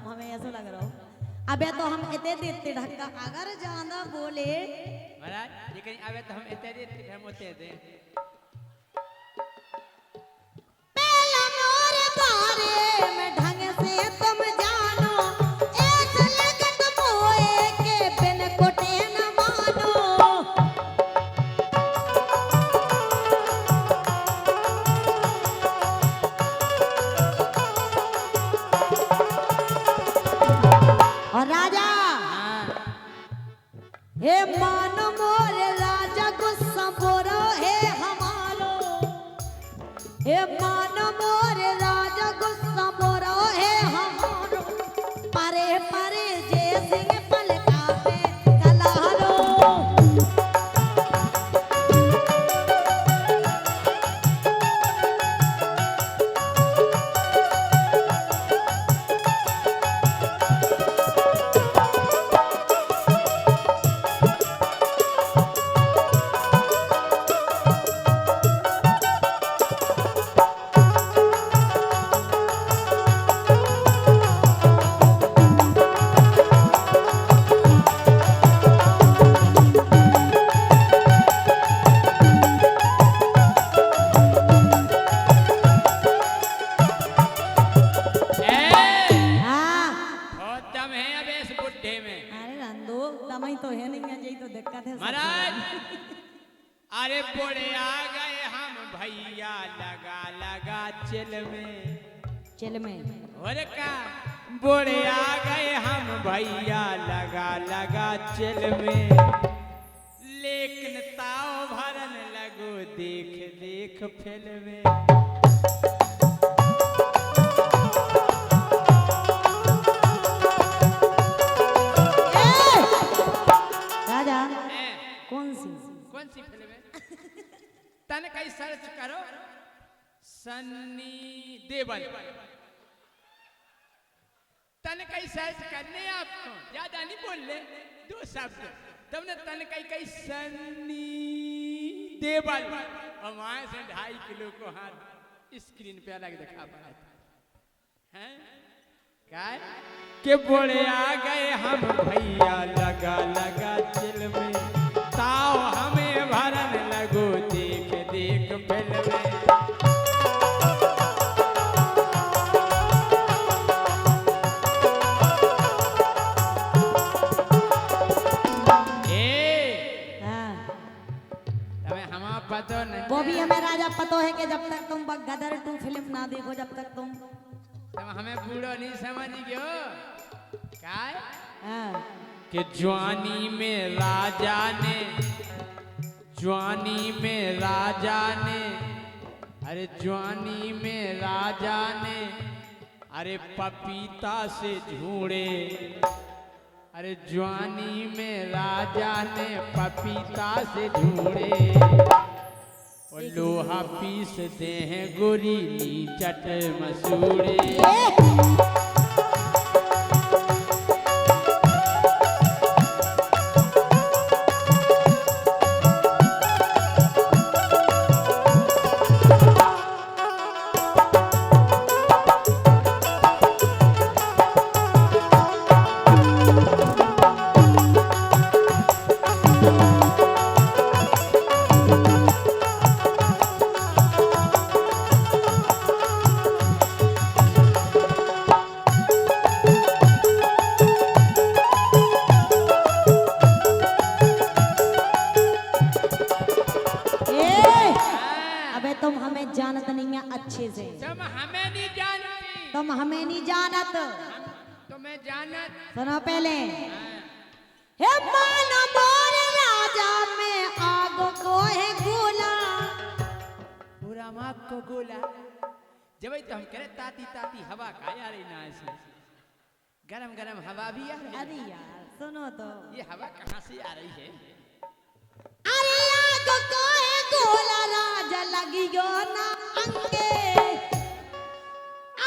[SPEAKER 3] तुम हमें ऐसा लग रहा हो। अबे तो हम इतने देते ढक्का अगर ज्यादा बोले
[SPEAKER 2] महाराज ये कहीं आवे तो हम इतने देते हम होते दे
[SPEAKER 3] पहला मोरे बारे में ढंग से तुम जानो ऐसा लगत मोए के बिन कोटे न मानो। और राजा हे मानो मोरे राजा गुस्सा बोरो हे हमारो हे मानो मोरे राजा गुस्सा बोरो हे हमारो परे परे जय सिंह पलका पे कलारो। दमाई तो है नहीं है यही तो दिक्कत है
[SPEAKER 2] महाराज अरे बोले आ गए हम भैया लगा लगा चिल में और का बोले आ गए हम भैया लगा लगा चिल में लेकिन ताव भरन लगो देख देख फिल्म में।
[SPEAKER 3] कौन
[SPEAKER 2] सी फिल्म है तन कहीं सर्च करो सन्नी देओल तन कहीं सर्च करने आपको ज्यादा नहीं बोल ले 2 शब्द तुमने तन कहीं सन्नी देओल और वहां से 2.5 किलो को हाथ स्क्रीन पे अलग दिखा पाया हैं क्या के बोले आ गए हम भैया लगा लगा चिल में ताओ हमें भरन लगो देख देख फिल्म में। पतो नहीं
[SPEAKER 3] वो भी हमें राजा पतो है कि जब तक तुम गदर 2 फिल्म ना देखो जब तक तुम
[SPEAKER 2] हमें बूढ़ो नहीं समझ गयो क्या कि जवानी में राजा ने अरे पपीता से झूड़े अरे जवानी में राजा ने पपीता से झूड़े और लोहा पीस दे हैं गोरी चट मसूड़े।
[SPEAKER 3] तुम हमें जानत नहीं है अच्छे से
[SPEAKER 2] तुम हमें नहीं जानती
[SPEAKER 3] तुम हमें नहीं जानत
[SPEAKER 2] तुम्हें जानत
[SPEAKER 3] सुनो पहले हे मान मोर राजा में आग को है गोला
[SPEAKER 2] पूरा माग को गोला जब तो हम करे ताती ताती हवा का यार ना ऐसे गरम गरम हवा भी आ रही है।
[SPEAKER 3] अरे यार सुनो तो
[SPEAKER 2] ये हवा कहाँ से आ रही है।
[SPEAKER 3] अरे आग को है गोला राजा लगियो ना अंगे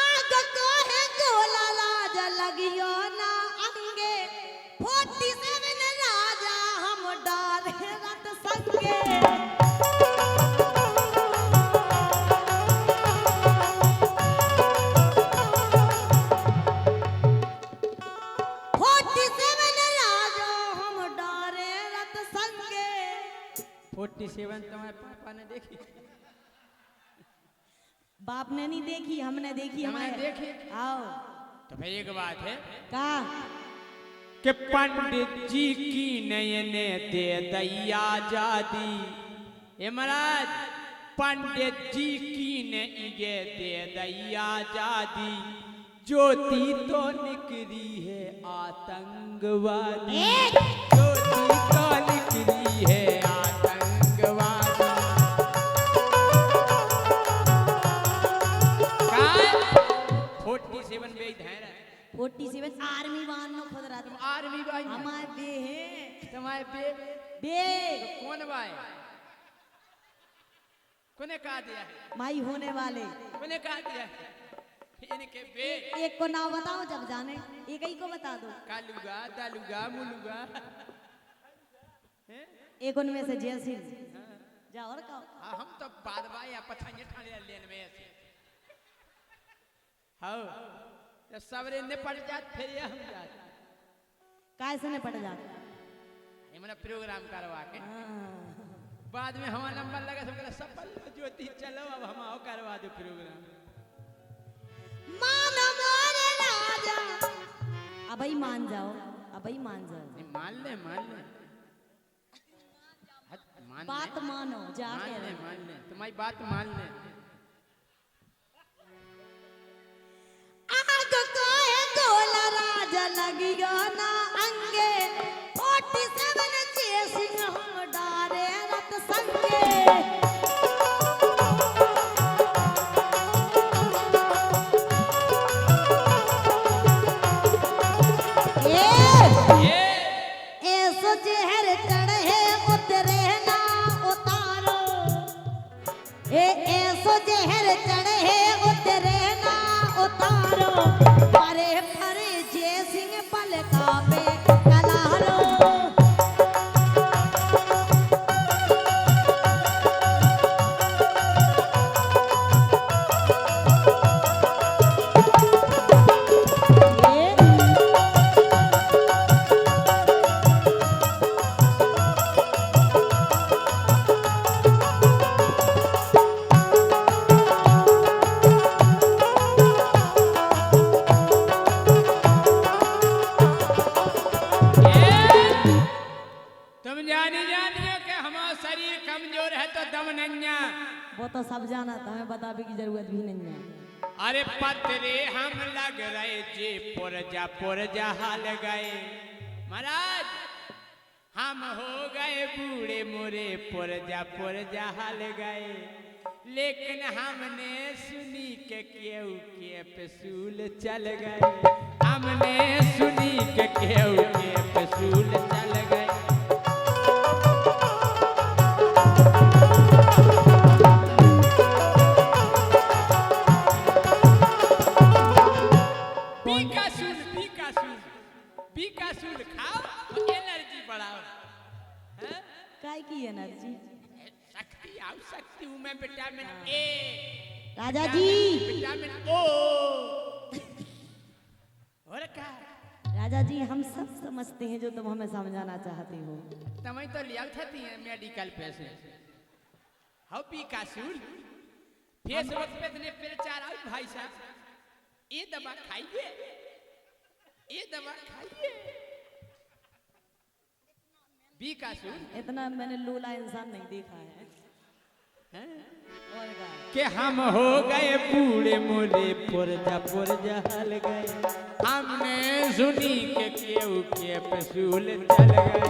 [SPEAKER 3] आग को है गोला राजा लगियो ना अंगे 47 राजा हम डारे रत संगे
[SPEAKER 2] पापा ने देखी?
[SPEAKER 3] बाप ने नहीं देखी, हमने देखी।
[SPEAKER 2] हमने
[SPEAKER 3] हमारे
[SPEAKER 2] देखी।
[SPEAKER 3] आओ
[SPEAKER 2] तो भाई एक बात है
[SPEAKER 3] का
[SPEAKER 2] कि पंडित जी की नयने दे दैया जादी। ए महाराज पंडित जी की ने ये दे दैया जादी, ज्योति तो निकली है आतंकवादी, ज्योति तो निकली है आतंकवादी। 47 बेद है रे।
[SPEAKER 3] 47 आर्मी वान नो खुद रहा
[SPEAKER 2] तुम आर्मी भाई
[SPEAKER 3] हमारे बे है
[SPEAKER 2] तुम्हारे बे
[SPEAKER 3] बे
[SPEAKER 2] तो कौन भाई? कोने कहा दिया है?
[SPEAKER 3] माई होने वाले।
[SPEAKER 2] कोने कहा दिया है? इनके बे
[SPEAKER 3] एक को नाम बताओ जब जाने, एक ही को बता दो।
[SPEAKER 2] कालूगा दालूगा मुलूगा
[SPEAKER 3] एक उनमें से जयसिंह जा और कहो।
[SPEAKER 2] हम तो बाद भाई या पछाने ठाने लेन में ऐसे हां तो सबरे निपट जात फिर ये हम जात
[SPEAKER 3] काय से निपट जाता।
[SPEAKER 2] ये मने प्रोग्राम करवा के बाद में हमारा नंबर लगा सब सफल ज्योति चलो अब हम आओ करवा दो प्रोग्राम।
[SPEAKER 3] मान मोरे राजा अब ही मान जाओ, अब ही मान जाओ।
[SPEAKER 2] नहीं मान ले मान
[SPEAKER 3] बात मानो जाके
[SPEAKER 2] मान ले तुम्हारी बात मान ले।
[SPEAKER 3] आग को है गोला राजा लगी ना अंगे 47 चेसिंग हम डारे रत संगे। ऐसो जहर चढ़े उतरे ना उतारो, ऐसो जहर चढ़े उतरे ना उतारो, परे परे जय सिंह पलका पे कलारो। वो तो सब जाना था, हमें बताने की जरूरत भी नहीं है।
[SPEAKER 2] अरे पतरे हम लग रहे जे पुरजा हाल गए महाराज, हम हो गए बूढ़े मोरे पुरजा हाल गए, लेकिन हमने सुनी के केहू के पसूल चल गए, हमने सुनी के केहू के पसूल चल गए। बीकासूल खाओ एनर्जी बढ़ाओ।
[SPEAKER 3] काय की एनर्जी?
[SPEAKER 2] शक्ति आओ शक्ति हूँ मैं, vitamin A
[SPEAKER 3] Raja ji,
[SPEAKER 2] vitamin ओ और क्या?
[SPEAKER 3] राजा जी हम सब समझते हैं जो तुम हमें समझाना चाहते हो।
[SPEAKER 2] तुम्हें तो लिया थी मेडिकल पे से हाउ बीकासूल फेसबुक पे इतने प्रचार आओ भाई साहब, ये दवा खाइए, ये दवा खाइए बीकासूल।
[SPEAKER 3] इतना मैंने लोला इंसान नहीं देखा है। और क्या?
[SPEAKER 2] कि हम हो गए बूढ़े मोरे पुरजा हाल गए, हमने सुनी के केहू के पसूल चल गए।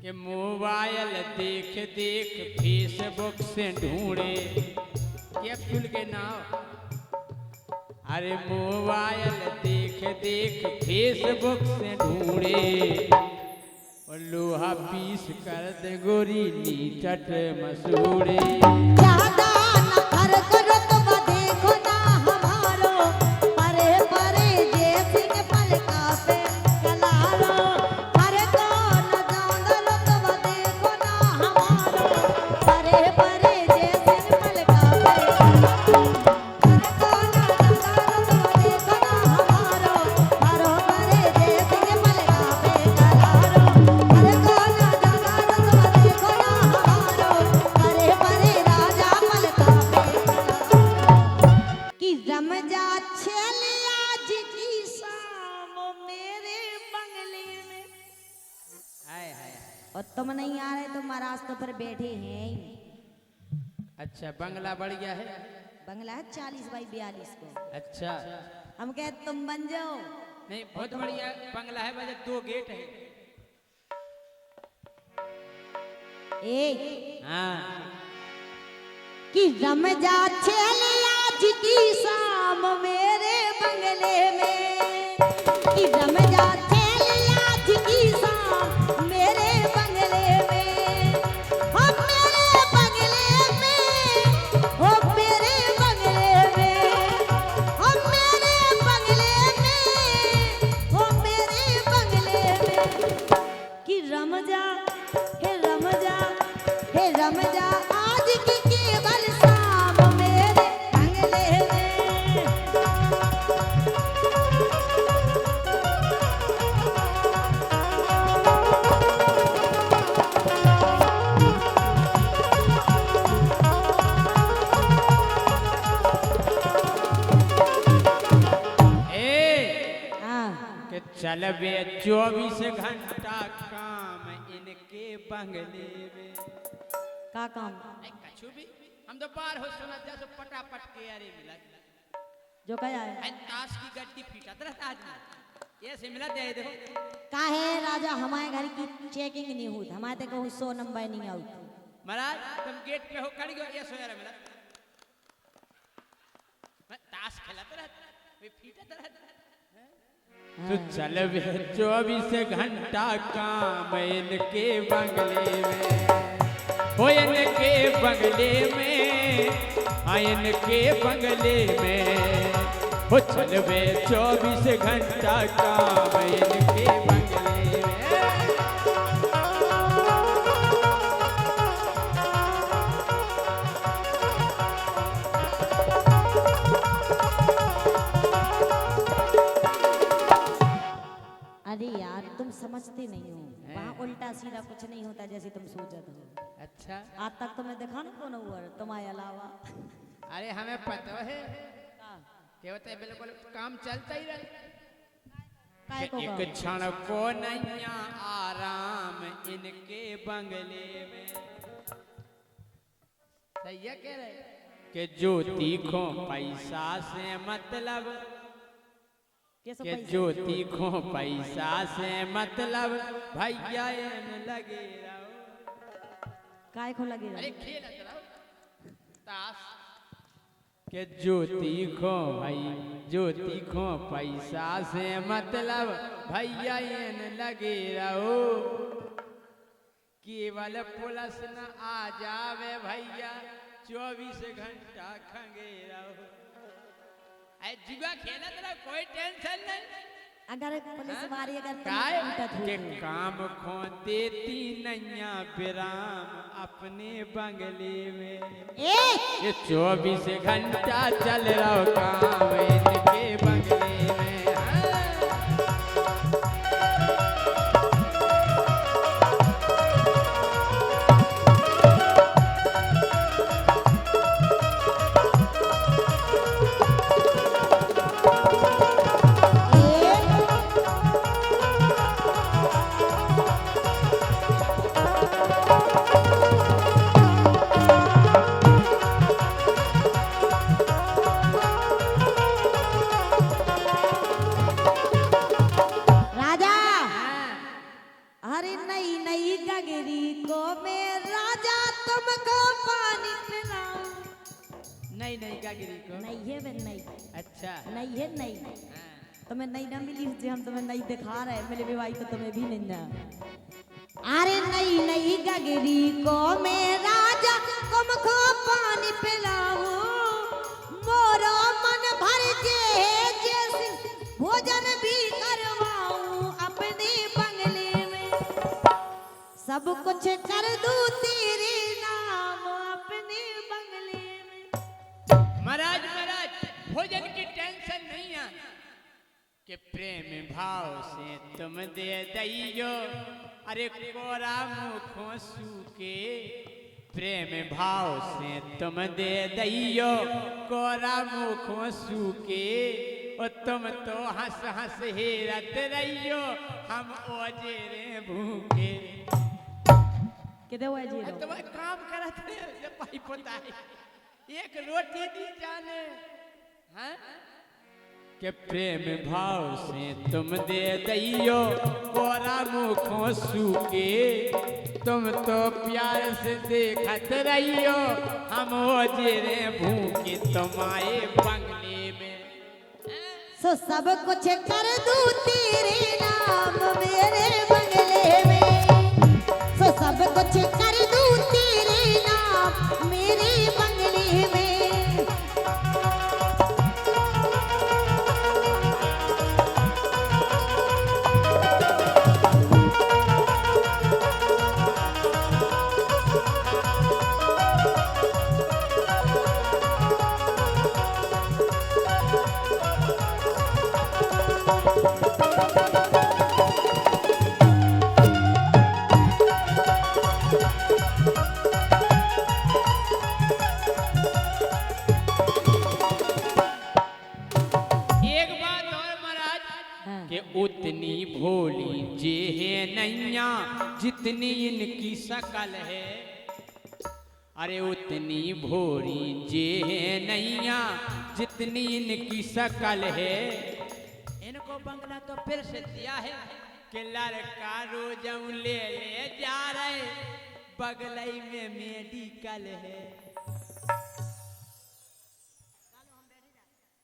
[SPEAKER 2] कि मोबाइल देख देख फेसबुक से ढूंढे कैप्सूल के नाम, अरे मोबाइल देख देख फेसबुक से ढूंढे, और लोहा पीस कर दे गोरी नीचट मसूड़े।
[SPEAKER 3] ज्यादा न खर करो तो देखो ना हमारो, परे परे जय सिंह पलका पे कलारो, हर को न जांदलो तो देखो ना हमारो, परे परे जय सिंह पलका पे, हर को जा छेले आज की शाम मेरे बंगले में।
[SPEAKER 2] हाय हाय।
[SPEAKER 3] और तुम नहीं आ रहे तो महाराज तो पर बैठे हैं ही।
[SPEAKER 2] अच्छा बंगला बढ़ गया है।
[SPEAKER 3] बंगला है 40 बाई 42 को।
[SPEAKER 2] अच्छा
[SPEAKER 3] हम कहते तुम बन जाओ।
[SPEAKER 2] नहीं बहुत बढ़िया बंगला है, वजह 2 गेट है।
[SPEAKER 3] ए
[SPEAKER 2] हाँ
[SPEAKER 3] कि रम जा छेले आज की शाम मेरे बंगले में। कि रम जा छेले आज की शाम मेरे बंगले में। हो मेरे बंगले में, हो मेरे बंगले में, हो मेरे बंगले में, हो मेरे बंगले में। कि रम जा हे रम जा, हे रम जा आज की केवल शाम मेरे बंगले में।
[SPEAKER 2] कि चल बे 24 घंटा काम इनके बंगले में।
[SPEAKER 3] का काम?
[SPEAKER 2] कछु भी हम तो बार हो सुना जा सो पटापट के अरे मिला
[SPEAKER 3] जो कया है
[SPEAKER 2] ताश की गड्डी फीटा तरह आदमी ऐसे मिला दे देखो।
[SPEAKER 3] का है राजा हमारे घर की चेकिंग नहीं हुई, हमारे तक 100 नंबर नहीं आउट।
[SPEAKER 2] महाराज तुम गेट पे हो खड़ी हो ये सोया मिला ताश खेलत रहता वे फीटा तरह। तो चल बे 24 घंटा काम इनके बंगले में। हो इनके बंगले में, हाँ इनके बंगले में। हो चल बे 24 घंटा काम इनके बंगले में।
[SPEAKER 3] अरे यार तुम समझते नहीं हो, वहाँ उल्टा सीधा कुछ नहीं होता जैसे तुम सोचत हो।
[SPEAKER 2] अच्छा
[SPEAKER 3] आज तक तुम्हें देखा ना कौन हुआ तुम्हारे अलावा।
[SPEAKER 2] अरे हमें पता है क्या होता है, बिल्कुल काम चलता ही रहे।
[SPEAKER 3] काय को
[SPEAKER 2] एक
[SPEAKER 3] काम?
[SPEAKER 2] क्षण को नैया आराम इनके बंगले में। सही है कह रहे कि जो तीखों पैसा से मतलब,
[SPEAKER 3] कैसे
[SPEAKER 2] कि
[SPEAKER 3] पैसा?
[SPEAKER 2] जो तीखों पैसा से मतलब भैया इन लगे रहो।
[SPEAKER 3] काय को लगे
[SPEAKER 2] अरे खेल ताश के जो तीखों भाई जो तीखों पैसा से मतलब भैया इन लगे रहो। केवल पुलिस न आ जावे भैया 24 घंटा खंगे रहो। जुआ खेलत रहो कोई टेंशन नहीं।
[SPEAKER 3] अगर पुलिस वाली अगर
[SPEAKER 2] काय
[SPEAKER 3] उल्टा
[SPEAKER 2] के
[SPEAKER 3] थोड़ी।
[SPEAKER 2] काम खो देती नैया विराम अपने बंगले में। ये 24 घंटा चल रहा काम इनके बंगले में।
[SPEAKER 3] राजा अरे नई नई गगरी को मैं राजा तुमको पानी पिलाऊं।
[SPEAKER 2] नहीं नहीं कागिरी को
[SPEAKER 3] नहीं है वे नहीं,
[SPEAKER 2] अच्छा
[SPEAKER 3] नहीं है नहीं। तुम्हें नहीं ना मिली जो हम तुम्हें नहीं दिखा रहे, मेरे भी भाई को तुम्हें भी नहीं ना। अरे नई नई गगरी को मैं राजा तुमको पानी पिलाऊं। मोरो मन भर जे जैसे भोजन भी करवाऊं अपने बंगले में। सब कुछ कर दूं तेरे नाम अपने बंगले में।
[SPEAKER 2] महाराज महाराज भोजन की टेंशन नहीं है कि प्रेम भाव से तुम दे दइयो। अरे कोरा मुखों सूके प्रेम भाव से तुम दे दैयो कोरा मुख सूके और तुम तो हंस हंस हेरत रहियो हम ओजे रे भूखे।
[SPEAKER 3] किधर हुआ जी
[SPEAKER 2] तुम काम करत रे जब पाई पोताई एक रोटी दी जाने हैं के प्रेम भाव से तुम दे दैयो कोरा मुखों सूके तुम तो प्यार से देखत रहियो हम ओजे रे भूखे तुम्हारे बंगले में।
[SPEAKER 3] सो सब कुछ कर दूं तेरे नाम मेरे बंगले में, सो सब कुछ कर दूं तेरे नाम मेरे बंगले में।
[SPEAKER 2] उतनी भोली जे है नैया जितनी इनकी शकल है। अरे उतनी भोली जे है नैया जितनी इनकी शकल है। इनको बंगला तो फिर से दिया है कि लड़का रोजऊ ले ले जा रहे बगलई में मेडिकल है।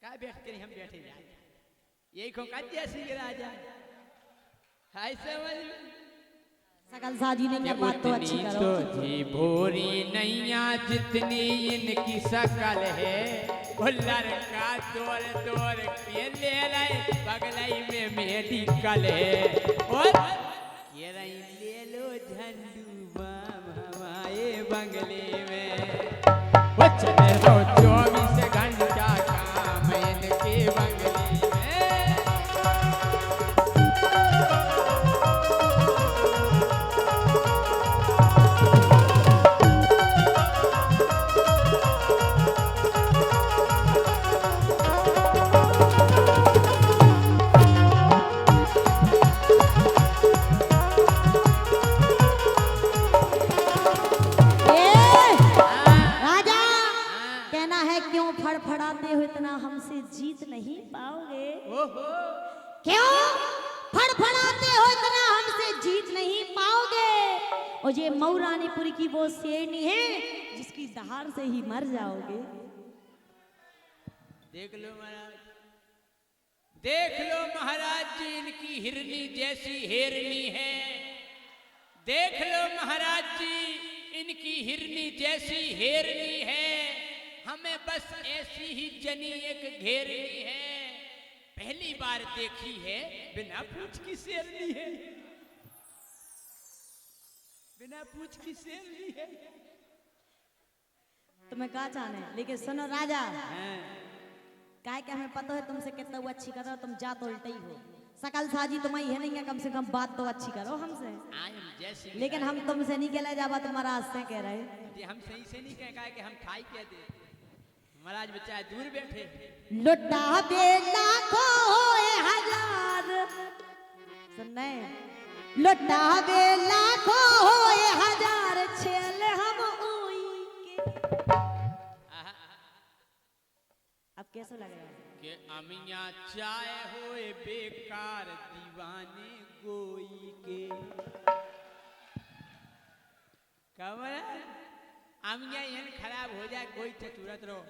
[SPEAKER 2] क्या बैठ कर हम बैठे जाए यही को जैसी राजा हाय समझ
[SPEAKER 3] सकल साजी ने क्या बात तो अच्छी करो।
[SPEAKER 2] तो जी भोरी नैया जितनी इनकी शकल है वो लड़का तोड़ तोड़ के ले रहे बगलई में मेडिकल है। और ये रही ले लो झंडू बाम हमारे बंगले में वो चले हो 24 घंटा काम इनके बंगले।
[SPEAKER 3] फड़फड़ाते हो इतना हमसे जीत नहीं पाओगे।
[SPEAKER 2] ओहो
[SPEAKER 3] क्यों फड़फड़ाते हो इतना हमसे जीत नहीं पाओगे। और ये मऊरानीपुर की वो शेरनी है जिसकी दहाड़ से ही मर जाओगे।
[SPEAKER 2] देख लो महाराज, देख लो महाराज जी इनकी हिरनी जैसी हेरनी है। देख लो महाराज जी इनकी हिरनी जैसी हेरनी है। हमें बस ऐसी ही जनी एक घेरनी है। पहली बार देखी है बिना पूछ की शेरनी है, बिना पूछ की शेरनी है।
[SPEAKER 3] तुम्हें कहा चाहने लेकिन सुनो राजा, काय के हमें पता है तुमसे कितना वो अच्छी कर रहा हो, तुम जा तो उल्टे ही हो। सकल साजी तुम्हारी है नहीं है, कम से कम बात तो अच्छी करो हमसे। लेकिन हम तुमसे नहीं कहला जावा तुम्हारा आज से कह रहे
[SPEAKER 2] हम सही से नहीं कह कि हम खाई कह दे। महाराज बच्चा दूर बैठे
[SPEAKER 3] लुटा बेला को हजार सुनने लुटा बेला को हजार छेल हम ओई के। अब कैसा लग रहा है
[SPEAKER 2] कि अमिया चाय होए बेकार दीवाने गोई के। कमर अमिया यन खराब हो जाए कोई तुरंत रहो।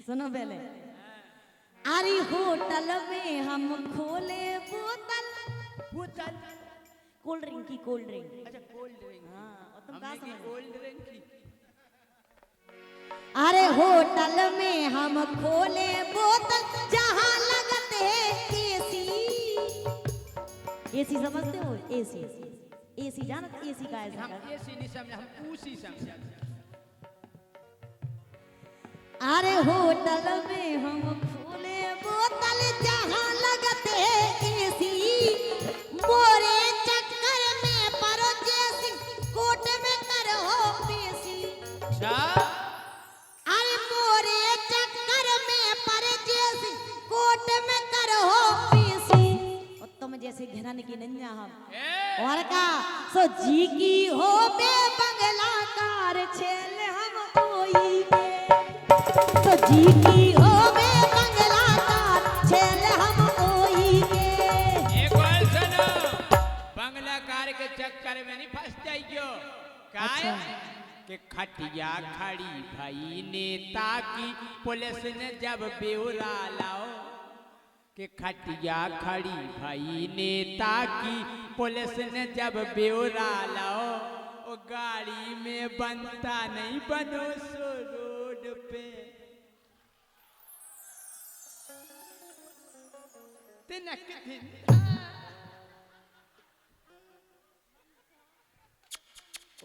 [SPEAKER 3] सुनो पहले, अरे होटल में हम खोले बोतल,
[SPEAKER 2] बोतल
[SPEAKER 3] कोल्ड ड्रिंक की, कोल्ड ड्रिंक।
[SPEAKER 2] अच्छा कोल्ड ड्रिंक,
[SPEAKER 3] हाँ और तुम कहाँ समझ
[SPEAKER 2] कोल्ड ड्रिंक की।
[SPEAKER 3] अरे होटल में हम खोले बोतल जहाँ लगते एसी। एसी समझते हो? एसी एसी जानते? एसी का है
[SPEAKER 2] हम एसी नहीं समझे, हम उसी समझे।
[SPEAKER 3] अरे होटल में हम खोले बोतल जहाँ लगते एसी, मोरे चक्कर में की नन्या हम और का सो जी की हो बे बंगला कार छेल हम ओई के सो जी की हो बे बंगला कार छेल हम ओई के
[SPEAKER 2] एक बार सुनो बंगला कार के चक्कर में नहीं फंस जाइयो काय कि खटिया खड़ी भाई नेता की पुलिस ने जब ब्यौरा लाओ कि खटिया खड़ी भाई नेता की पुलिस ने जब ब्यौरा लाओ वो गाड़ी में बनता नहीं बनो सो रोड पे तिनक दिन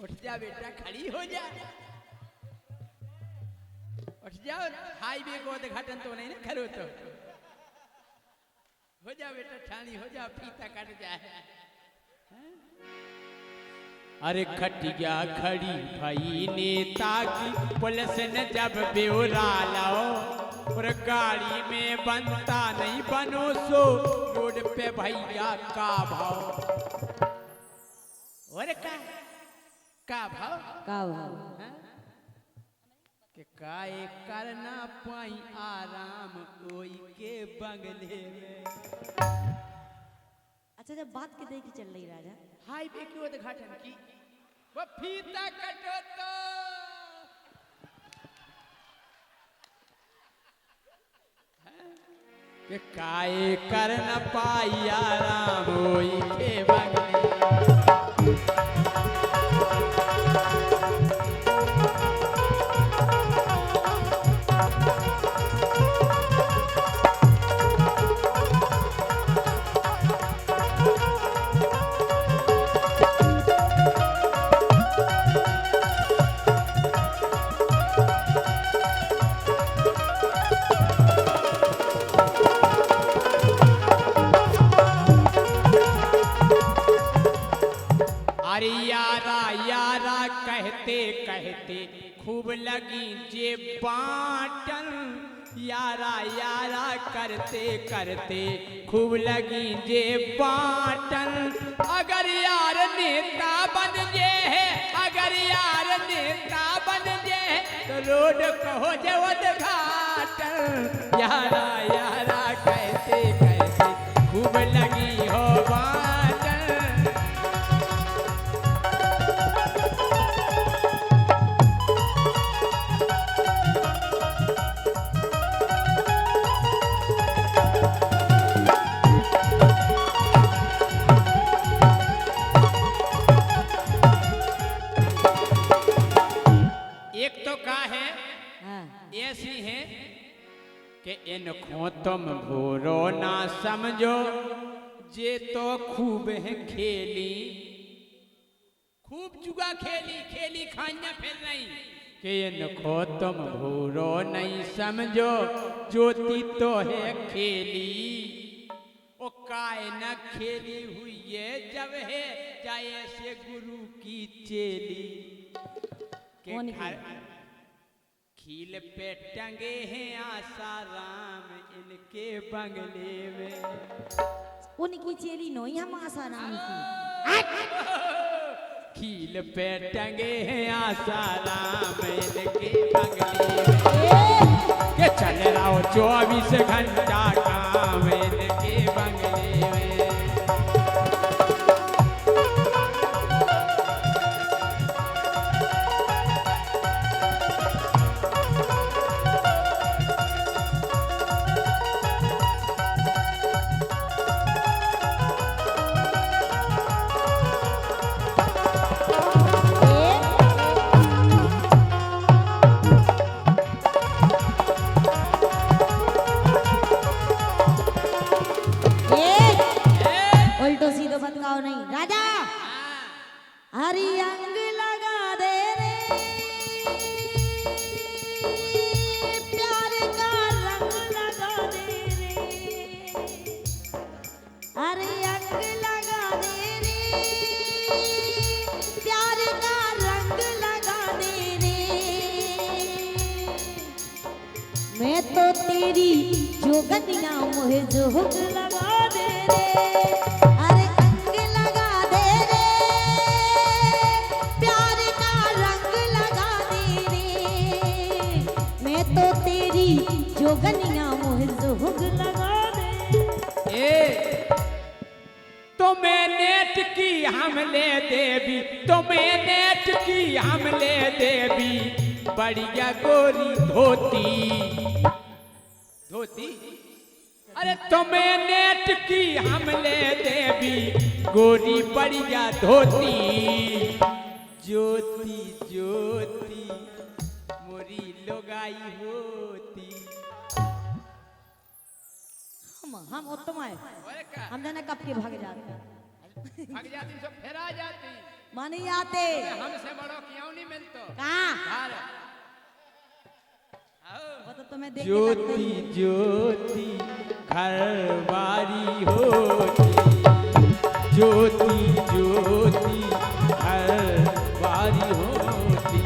[SPEAKER 2] उठ जा बेटा खड़ी हो जा उठ जाओ हाईवे को उद्घाटन तो नहीं ना करो तो हो जा बेटा ठानी हो जा फीता कट जाए अरे खटिया खड़ी भाई नेता की पुलिस ने जब ब्यौरा लाओ और गाड़ी में बनता नहीं बनो सो रोड पे भैया का भाव और का भाव कि काए करना पाई आराम कोई के बंगले में
[SPEAKER 3] अच्छा जब बात के देखी चल रही राजा
[SPEAKER 2] हाईवे की उद्घाटन की वो फीता कटो तो कि काए करना पाई आराम कोई के बंगले अरे यारा यारा कहते कहते खूब लगी जे बाटन यारा यारा करते करते खूब लगी जे बाटन अगर यार नेता बन जे है अगर यार नेता बन जे है तो रोड कहो जे उद्घाटन यारा यारा कहते कहते खूब लगी हो बाटन एक तो का है ऐसी है कि इनको तुम भूरो ना समझो जे तो खूब है खेली खूब जुआ खेली खेली खाइया फिर नहीं कि इनको तुम भूरो नहीं समझो ज्योति तो है खेली ओ काय न खेली हुई है जब है जाए से गुरु की चेली के घर खील पे टंगे हैं आसाराम इनके बंगले में
[SPEAKER 3] उनकी चेली नो हम आसाराम की
[SPEAKER 2] खील पे टंगे हैं आसाराम इनके बंगले में के चल रहा हो 24 घंटा काम इनके बंगले में
[SPEAKER 3] उल्टो सीधो बतकाओ नहीं राजा हरी अंग लगा दे रे प्यार का रंग लगा दे रे हरी अंग लगा दे रे प्यार का रंग लगा दे रे मैं तो तेरी जोगनिया मुझे जोग लगा दे रे अरे अंग जोगनिया मोह जोग लगा दे।
[SPEAKER 2] ए तुम्हें नेट की हमले देवी, तुम्हें नेट की हमले देवी, बढ़िया गोरी धोती धोती। अरे तुम्हें नेट की हमले देवी, गोरी बढ़िया धोती। ज्योति ज्योति मोरी लोगाई होती।
[SPEAKER 3] हम उत्तम है, हम जाने कब के भाग जाते हैं।
[SPEAKER 2] भाग जाती सब फिर आ जाती।
[SPEAKER 3] मानी आते
[SPEAKER 2] हमसे बड़ो क्यों नहीं मिलतो।
[SPEAKER 3] कहाँ वो तो तुम्हें देख के
[SPEAKER 2] ज्योति
[SPEAKER 3] लगता ही।
[SPEAKER 2] ज्योति घरवारी होती, ज्योति ज्योति घरवारी होती।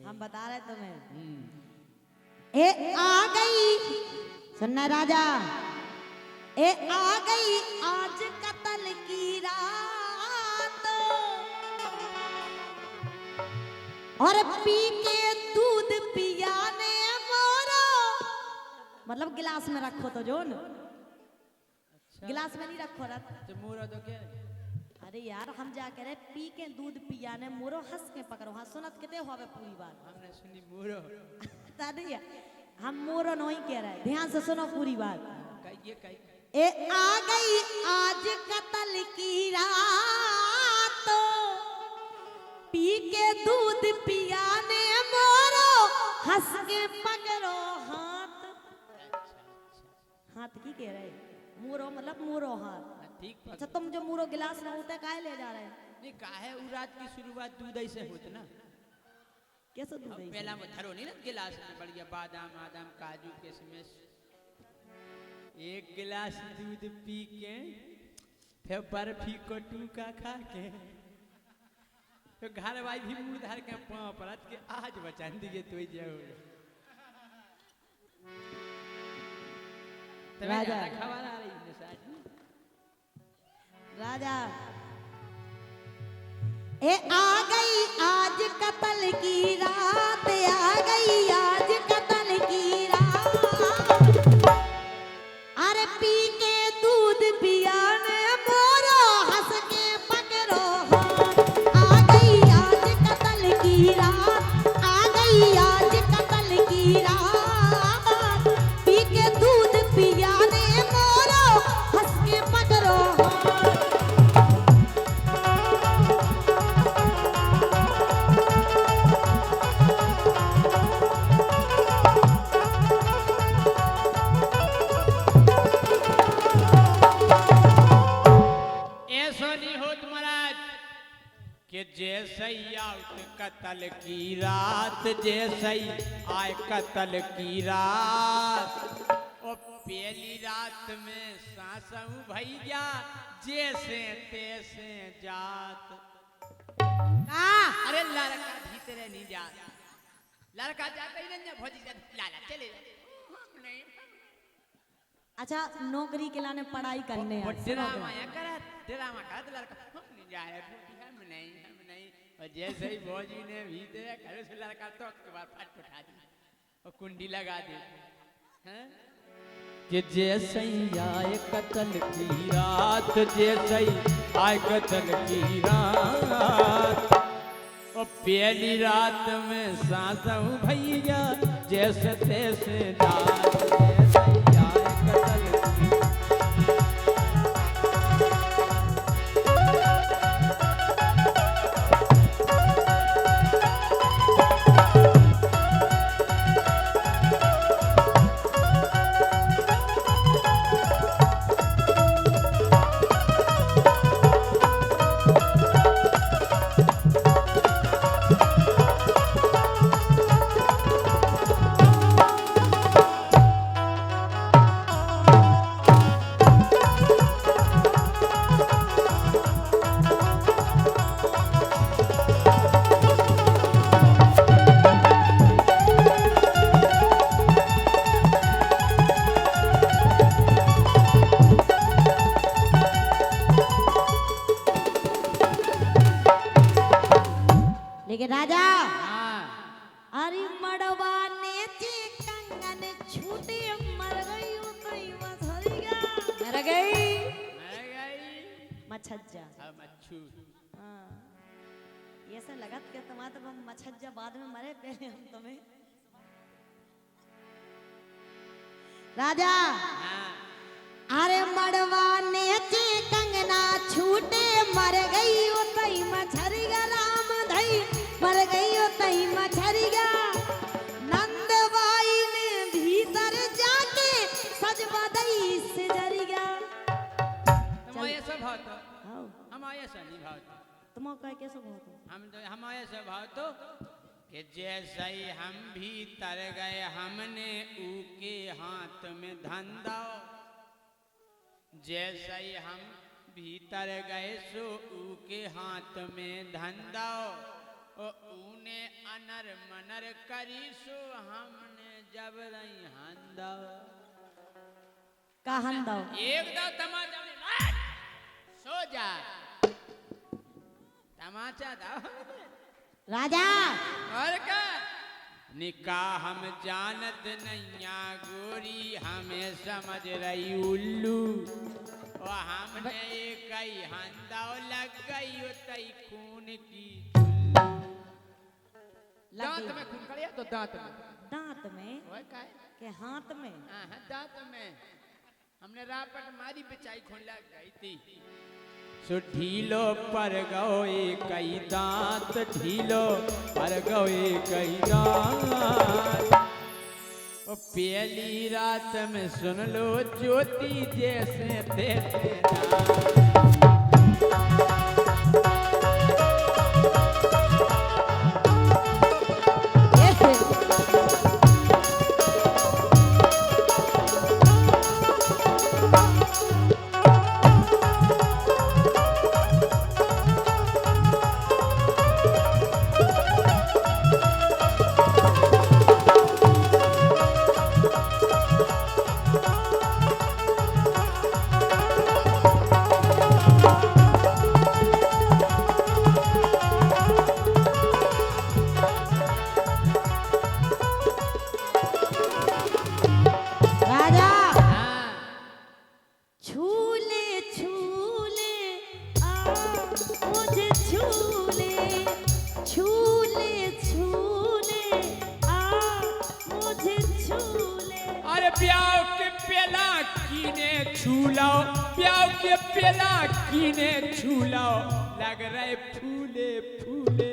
[SPEAKER 3] हम बता रहे तुम्हें। ए आ गई सुनना राजा, ए आ गई आज कत्ल की रात, और पी के दूध पियाने मोरो, मतलब गिलास में रखो तो जोन। गिलास में नहीं रखो रत।
[SPEAKER 2] तो मोरा तो क्या
[SPEAKER 3] अरे यार हम जा कह रहे पी के दूध पियाने मोरो, हंस के पकड़ो। हाँ सुनत कितने हो पूरी बात।
[SPEAKER 2] हमने सुनी मोरो।
[SPEAKER 3] दादी हम मोरो नहीं कह रहे, ध्यान से सुनो पूरी बात।
[SPEAKER 2] कहिए
[SPEAKER 3] ए आ गई आज कत्ल की रात, पी के दूध पियाने मोरो, हंस के पकड़ो हाथ। हाथ की कह रहे मोरो, मतलब मोरो हाथ।
[SPEAKER 2] ठीक।
[SPEAKER 3] अच्छा तुम जो मोरो गिलास में होता है काहे ले जा रहे हैं?
[SPEAKER 2] नहीं काहे उ रात की शुरुआत दूध ऐसे होत ना।
[SPEAKER 3] कैसे दूध है?
[SPEAKER 2] पहला में धरो नहीं ना गिलास में बढ़िया बादाम आदाम काजू किशमिश। एक गिलास दूध पी के फिर बर्फी को टूका खा के तो घर वाई भी मुंह धर के पाँव परत के आज बचा दिए तो जाओ।
[SPEAKER 3] राजा।
[SPEAKER 2] खबर आ रही है साथ
[SPEAKER 3] राजा ए आ गई आज कत्ल की रात, आ गई आज कत्ल की रात, अरे पी के दूध पियाने मोरो, हंस के पकड़ो हाथ। आ गई आज कत्ल की रात, आ गई आज कत्ल की रात, पी के दूध पियाने मोरो, हंस के पकड़ो हाथ।
[SPEAKER 2] कि जैसे ही आउट कत्ल की रात, जैसे ही आए कत्ल की रात, ओ पहली रात में सासू भैया जैसे तैसे जात। अरे लड़का भीतर नहीं जात, लड़का जाता ही नहीं भौजी लाला चले नहीं।
[SPEAKER 3] अच्छा नौकरी के लाने पढ़ाई करने
[SPEAKER 2] ड्रामा करत लड़का हम नहीं जा रहे, हम नहीं और जैसे ही भौजी ने भीतर घर से लड़का तो के बाद फट उठा दी और कुंडी लगा दी हैं कि जैसे ही आए कत्ल की रात, जैसे ही आए कत्ल की रात, और पहली रात में सासू भैया जैसे तैसे जात, जैसे ही आए कत्ल की।
[SPEAKER 3] मछज्जा।
[SPEAKER 2] अब मच्छू
[SPEAKER 3] हाँ ये से लगत के तुम्हारा तो मछज्जा बाद में मरे पहले हम तुम्हें। राजा
[SPEAKER 2] हाँ
[SPEAKER 3] अरे मड़वाने चे कंगना छूटे मर गई ओ तई मछरिया राम धई मर गई ओ तई मछरिया। नंदबाई ने भीतर जाके सजवा दई से जरिया।
[SPEAKER 2] तुम ऐसा भाव तो
[SPEAKER 3] आओ
[SPEAKER 2] हम ऐसा नहीं भाव तो
[SPEAKER 3] तुम कह कैसे बहुत
[SPEAKER 2] हम ऐसा भाव तो कि जैसे ही हम भीतर गए हमने ऊके हाथ में धंधा। जैसे ही हम भीतर गए सो ऊके हाथ में धंधा। ऊने अनर मनर करी सो हमने जब रही हंदा।
[SPEAKER 3] कहन दो
[SPEAKER 2] एक दो तमाचा सो जा तमाचा दो
[SPEAKER 3] राजा।
[SPEAKER 2] और क्या निकाह हम जानत नैया गोरी हमें समझ रही उल्लू। और हमने एक ही हंदा लग गई उतई खून की दांत में खून करिया तो दांत में
[SPEAKER 3] दांत में के हाथ में
[SPEAKER 2] हाँ दांत में हमने रापट मारी बिचाई खून लग गई थी। सो ढीलो पर गए कई दांत ढीलो पर गए कई दांत। ओ पहली रात में सुन लो ज्योति जैसे तेरे प्याव के पेला कीने छूलाओ प्याव के पेला कीने छूलाओ लग रहे फूले फूले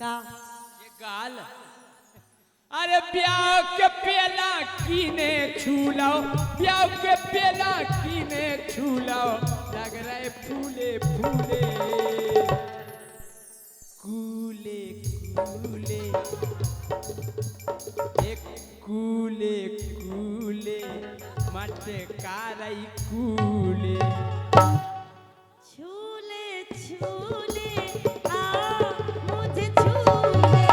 [SPEAKER 3] का
[SPEAKER 2] ये गाल। अरे प्याव के पेला कीने छूलाओ प्याव के पेला कीने छूलाओ लग रहे फूले फूले कूले कूले एक कूले कूले मटकारई कूले
[SPEAKER 3] छूले छूले आ मुझे छूले।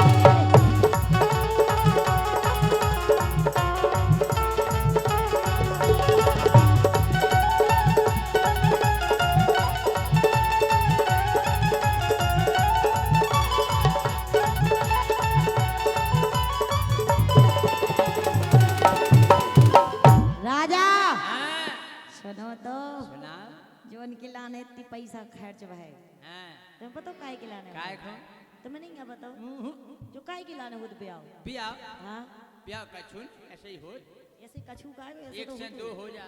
[SPEAKER 3] राजा सुनो तो
[SPEAKER 2] सुना
[SPEAKER 3] जोन के लाने इतनी पैसा खर्च है तुम्हें पता काय के लाने
[SPEAKER 2] काय खो
[SPEAKER 3] तुम्हें नहीं क्या बताओ जो काय के लाने होत ब्याह
[SPEAKER 2] बिया
[SPEAKER 3] हाँ
[SPEAKER 2] बिया का छुन ऐसे ही हो
[SPEAKER 3] ऐसे कछू का ऐसे
[SPEAKER 2] एक
[SPEAKER 3] तो
[SPEAKER 2] से
[SPEAKER 3] होत
[SPEAKER 2] दो
[SPEAKER 3] है।
[SPEAKER 2] हो जा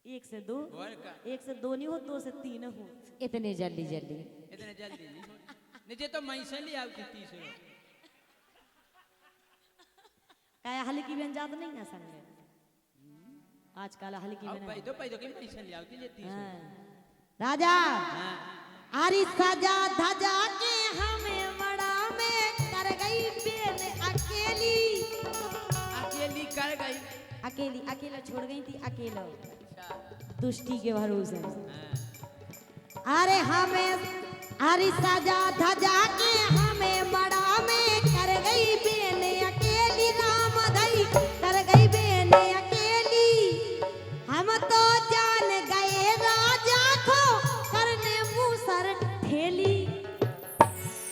[SPEAKER 3] एक से दो
[SPEAKER 2] और का
[SPEAKER 3] एक से दो नहीं हो दो से तीन हो।
[SPEAKER 1] इतने जल्दी जल्दी
[SPEAKER 2] इतने जल्दी नहीं हो नीचे तो मैं से ले आती 30
[SPEAKER 3] काय हल्की व्यंजन नहीं है संग आजकल हल्की
[SPEAKER 2] अब
[SPEAKER 3] व्यंजन
[SPEAKER 2] पैदो के मैं से ले आती ले 30
[SPEAKER 3] राजा
[SPEAKER 2] हां
[SPEAKER 3] अरे सजा धजा के हमें मड़ा में कर गई बेल अकेली
[SPEAKER 2] अकेली कर गई
[SPEAKER 3] अकेली अकेला छोड़ गई थी अकेला
[SPEAKER 2] अच्छा
[SPEAKER 3] दुष्टि के भरोसे।
[SPEAKER 2] हां
[SPEAKER 3] अरे हमें अरे सजा धजा के हमें मड़ा में कर गई बेल अकेली राम धई कर गई बेल अकेली। हम तो जान गए राजा को करने मुंह सर ठेली।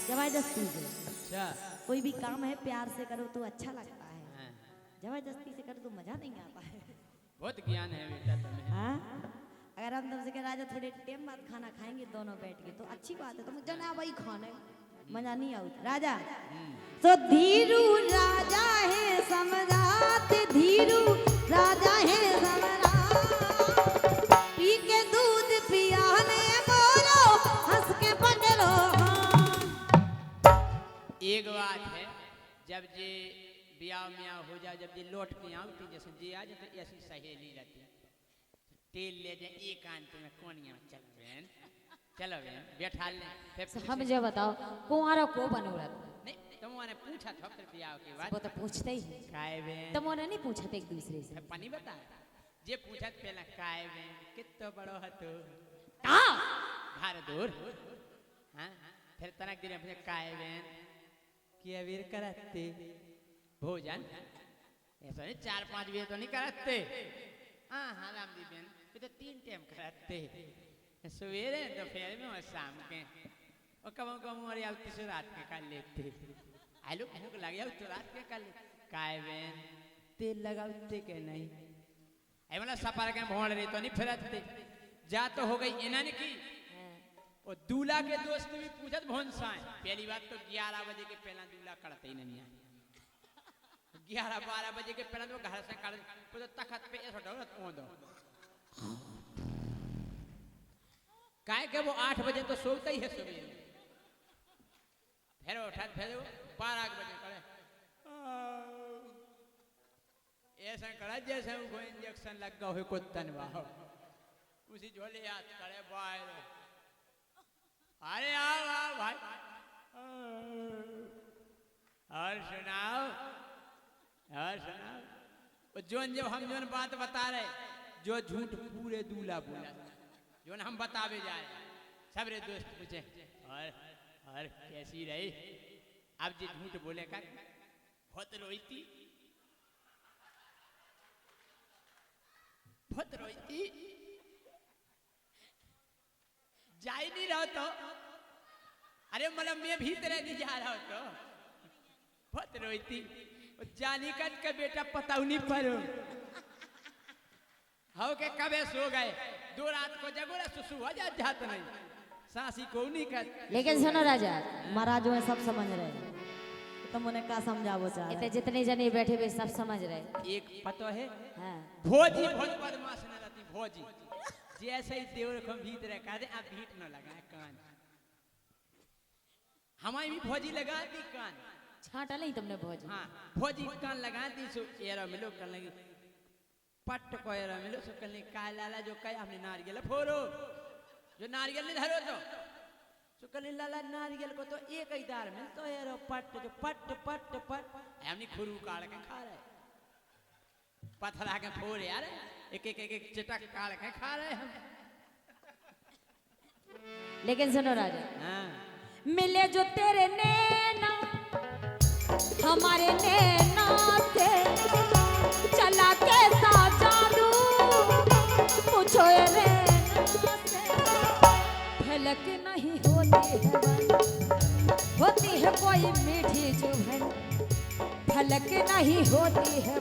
[SPEAKER 3] जबरदस्ती से
[SPEAKER 2] अच्छा
[SPEAKER 3] कोई भी काम है प्यार से करो तो अच्छा लगता है
[SPEAKER 2] हां
[SPEAKER 3] जबरदस्ती से करो तो मजा नहीं आता है।
[SPEAKER 2] बहुत ज्ञान है बेटा तुम्हें
[SPEAKER 3] हाँ अगर हम तुमसे कह राजा थोड़े टाइम बाद खाना खाएंगे दोनों बैठ के तो अच्छी बात है, तुम जना वही खाने मजा नहीं आता राजा। तो धीरू राजा है सम्राट, धीरू राजा है सम्राट, पी के दूध पियाने बोलो हंस के पकड़ो हाँ।
[SPEAKER 2] एक बात है, जब जे ब्याह म्याह हो जाए, जब जे लौट के आओ तो जैसे जे आ जाए तो ऐसी सहेली रहती, तेल ले जाए एकांत में कोनिया चल बहन, चलो बहन बैठा ले।
[SPEAKER 1] हम मुझे बताओ कुंवारा को बनूरत
[SPEAKER 2] नहीं तुमने पूछा था फिर ब्याह के बाद?
[SPEAKER 1] वो तो पूछते ही हैं।
[SPEAKER 2] काय बहन
[SPEAKER 1] तुमने नहीं पूछा था एक दूसरे से?
[SPEAKER 2] पानी बता जे पूछा पहला काय बहन कितना बड़ो हतो
[SPEAKER 1] का
[SPEAKER 2] घर दूर हां, फिर तनक दिन अपने काय बहन कि अबीर करते भोजन ऐसा नहीं 4-5 बजे तो नहीं करते। हाँ हाँ राम दी बहन ये तो 3 टाइम करते, सवेरे दोपहर में और शाम के, और कब कब और आवती से रात के कर लेते। आलू भूख लग जाओ तो रात के कर ले। काय बहन तेल लगाते के नहीं ऐ मतलब सफर के भोंड रही तो नहीं फिरते जा तो हो गई इन्होंने की। और दूल्हा के दोस्त भी पूछत भोंसाए, पहली बात तो 11 बजे के पहला दूल्हा करते ही नहीं है, 11-12 बजे के पहला तो घर से कर तो तखत पे ऐसा डो दो काय के वो 8 बजे तो सोता ही है सवेरे, फिर उठा फिर 12 बजे करे ऐसा करा जैसे वो इंजेक्शन लग गया हो कुत्तन वाह उसी झोले याद करे बाय अरे आओ भाई और सुनाओ जोन जब हम जोन बात बता रहे जो झूठ पूरे दूल्हा बोला जोन हम बतावे जाए सबरे दोस्त पूछे और कैसी रही, अब जी झूठ बोले का बहुत रोईती जा ही नहीं रहा तो अरे मतलब मैं भीतर नहीं जा रहा तो बहुत रोईती जानी कट के बेटा पता नहीं पड़ो हो के कबे सो गए 2 रात को जगोरा सुसु हो जात नहीं सासी को नहीं कर।
[SPEAKER 3] लेकिन सुनो राजा महाराज में सब समझ रहे तुम उन्हें क्या समझावो चाहे
[SPEAKER 1] इतने जितने जने बैठे हुए सब समझ रहे।
[SPEAKER 2] एक पता है
[SPEAKER 1] हाँ।
[SPEAKER 2] भोजी बहुत बदमाश न रहती भोजी जैसे ही देवर को भीतर कर दे अब भीट न लगा कान हमारी भी भोजी लगा दी कान
[SPEAKER 1] छाटा नहीं तुमने भोज।
[SPEAKER 2] हाँ भोजी कान लगा दी सो एरा मिलो कर लगी पट को एरा मिलो सो कर काय लाला जो काय हमने नारियल फोड़ो जो नारियल नहीं धरो तो सो कर लाला नारियल को तो एक ही दार में तो एरो पट जो पट पट पट हमने खुरू काट के खा रहे पथरा के फोड़ यार एक चटक काट के खा रहे हम।
[SPEAKER 1] लेकिन सुनो राजा
[SPEAKER 2] हाँ
[SPEAKER 1] मिले जो तेरे नैना हमारे नैना से चला कैसा जादू पूछो ये नैना से झलक नहीं होती है होती है कोई मीठी चुभन झलक नहीं होती है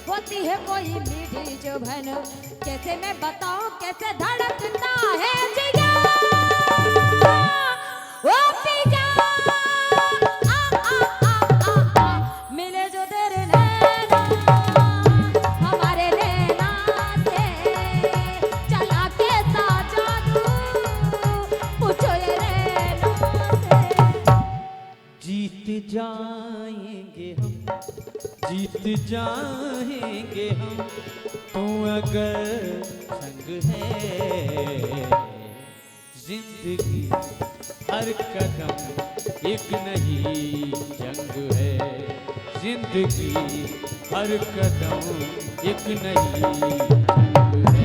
[SPEAKER 1] होती है कोई मीठी चुभन कैसे मैं बताऊं कैसे धड़कता है जिया ओ पिया मिले जो तेरे नैना हमारे नैना से चला के जादू पूछो ये नैना से।
[SPEAKER 2] जीत जाएंगे हम तू अगर संग है जिंदगी हर कदम एक नई जंग है जिंदगी हर कदम एक नई जंग है।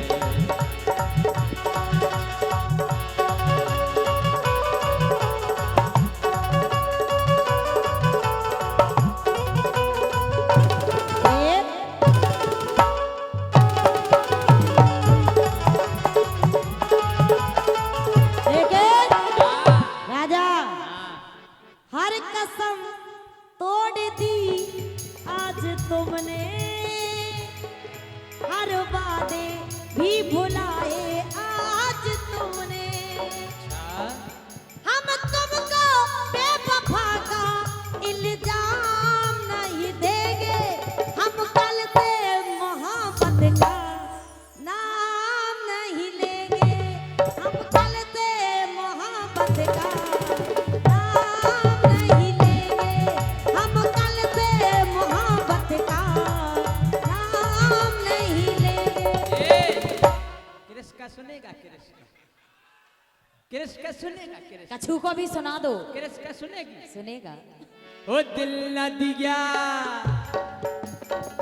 [SPEAKER 3] हर कसम तोड़ दी आज तुमने हर वादे भी भुला
[SPEAKER 2] सुनेगा क्रिस
[SPEAKER 1] कछू को भी सुना दो।
[SPEAKER 2] क्रिस का सुनेगी
[SPEAKER 1] सुनेगा।
[SPEAKER 2] ओ दिल न दिया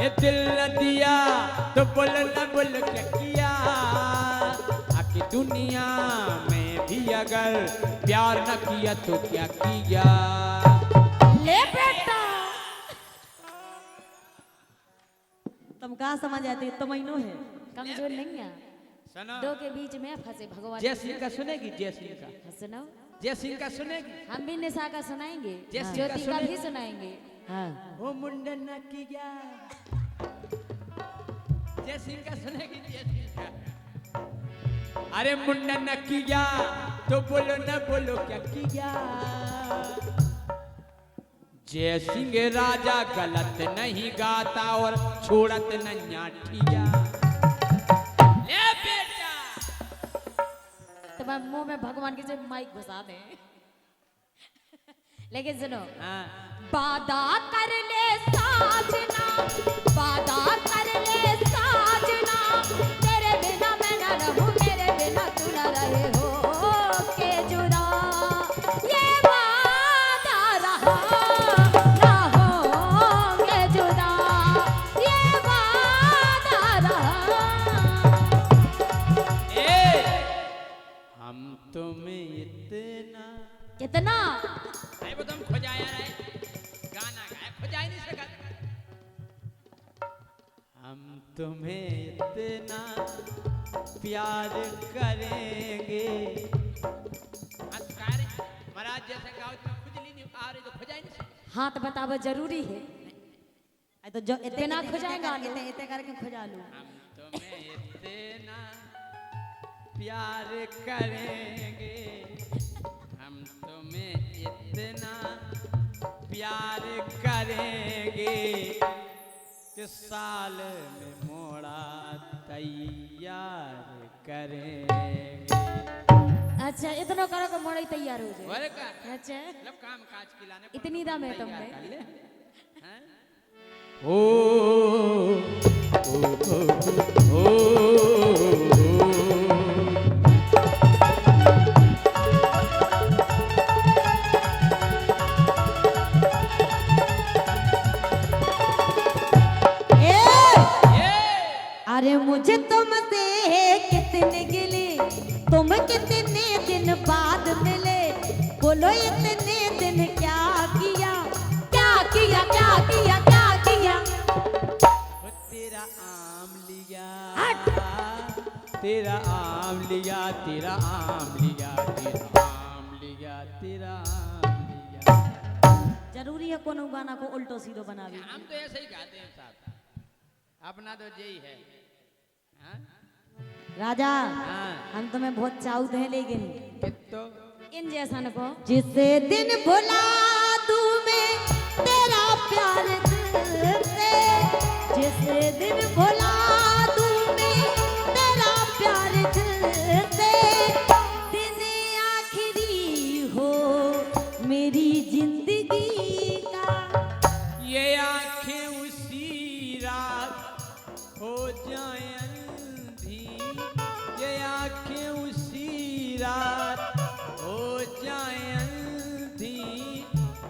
[SPEAKER 2] ये दिल न दिया तो बोल न बोल क्या किया आखिर दुनिया में भी अगर प्यार न किया तो क्या किया।
[SPEAKER 1] ले बेटा
[SPEAKER 3] तुम कहाँ समझ आते तो महीनों है।
[SPEAKER 1] कमजोर नहीं है,
[SPEAKER 2] सुनो
[SPEAKER 1] दो के बीच में फंसे भगवान।
[SPEAKER 2] जय सिंह का सुनेगी जय सिंह का
[SPEAKER 1] सुनो,
[SPEAKER 2] जय सिंह का सुनेगी
[SPEAKER 1] हम भी निशा का सुनाएंगे,
[SPEAKER 2] जैसे
[SPEAKER 1] ज्योति
[SPEAKER 2] का
[SPEAKER 1] का
[SPEAKER 2] सुने-
[SPEAKER 1] भी सुनाएंगे।
[SPEAKER 3] हाँ
[SPEAKER 2] ओ मुंडन न किया जय सिंह का सुनेगी जय सिंह का। अरे मुंडन न किया तो बोलो न बोलो क्या किया। जय सिंह राजा गलत नहीं गाता और छोड़त नैया ठिया। ले बेटा
[SPEAKER 1] तुम्हारे मुंह में भगवान की जब माइक घुसा दे। लेकिन सुनो,
[SPEAKER 2] हाँ
[SPEAKER 1] वादा कर ले साजना, वादा कर ले साजना, तेरे बिना मैं न रहूं, मेरे बिना तू न रहे हो के जुदा। ये वादा रहा ना होंगे जुदा, ये वादा रहा।
[SPEAKER 2] ए हम तुम्हें इतना
[SPEAKER 1] कितना
[SPEAKER 2] अरे वो तुम खुजाया रहे गाना गाए खुजा ही नहीं सका। हम तुम्हें इतना प्यार करेंगे महाराज जैसे गाओ तो खुजली नहीं आ रही तो खुजा ही नहीं सका।
[SPEAKER 1] हाथ बतावा जरूरी है।
[SPEAKER 3] तो जो
[SPEAKER 1] इतना खुजाएगा लो।
[SPEAKER 3] इतने करके खुजा लूं।
[SPEAKER 2] हम तुम्हें इतना प्यार करेंगे हम तुम्हें इतना प्यार करेंगे कि साल में मोड़ा तैयार करेंगे।
[SPEAKER 1] अच्छा इतना करो कि मोड़ी तैयार हो जाए।
[SPEAKER 2] और का
[SPEAKER 1] अच्छा
[SPEAKER 2] मतलब काम काज खिलाने को
[SPEAKER 1] इतनी दाम है
[SPEAKER 2] तैयार
[SPEAKER 1] तुमने।
[SPEAKER 2] कर ले। हैं? ओ ओ ओ
[SPEAKER 3] अरे मुझे तुमसे कितने गिले, तुम कितने दिन बाद मिले, बोलो इतने दिन क्या किया, क्या किया, क्या किया, क्या किया।
[SPEAKER 2] वो तेरा आम लिया तेरा आम लिया तेरा आम लिया तेरा आम लिया तेरा आम लिया।
[SPEAKER 3] जरूरी है कोनो गाना को उल्टो सीधो बनावे।
[SPEAKER 2] हम तो ऐसे ही गाते हैं साहब अपना तो यही है। हाँ?
[SPEAKER 3] राजा
[SPEAKER 2] हाँ।
[SPEAKER 3] हम तुम्हें बहुत चाहते हैं लेकिन
[SPEAKER 2] तो
[SPEAKER 1] इन जैसा न को
[SPEAKER 3] जिस दिन भुला दूं मैं तेरा प्यार दिल से, जिस दिन भुला दूं मैं तेरा प्यार दिल से, दिन आखिरी हो मेरी जिंदगी का।
[SPEAKER 2] ये आंखें उसी रात हो जाए अंधी ये आंखें उसी रात हो जाए अंधी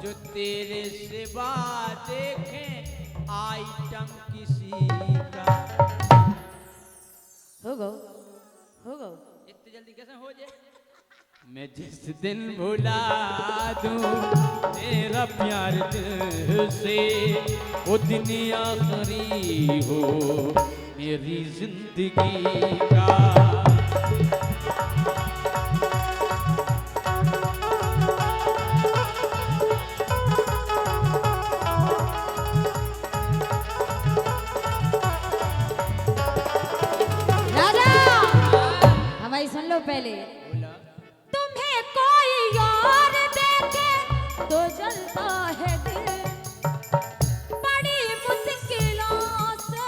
[SPEAKER 2] जो तेरे सिवा देखें आइटम किसी का।
[SPEAKER 1] हो गो
[SPEAKER 2] इतनी जल्दी कैसे हो जाए। मैं जिस दिन भुला दूं तेरा प्यार दिल से वो दिन आखिरी हो मेरी जिंदगी का।
[SPEAKER 1] राजा हमारी सुन लो पहले।
[SPEAKER 2] बोला
[SPEAKER 1] तुम्हें कोई और देखे तो जलता है दिल, बड़ी मुश्किलों से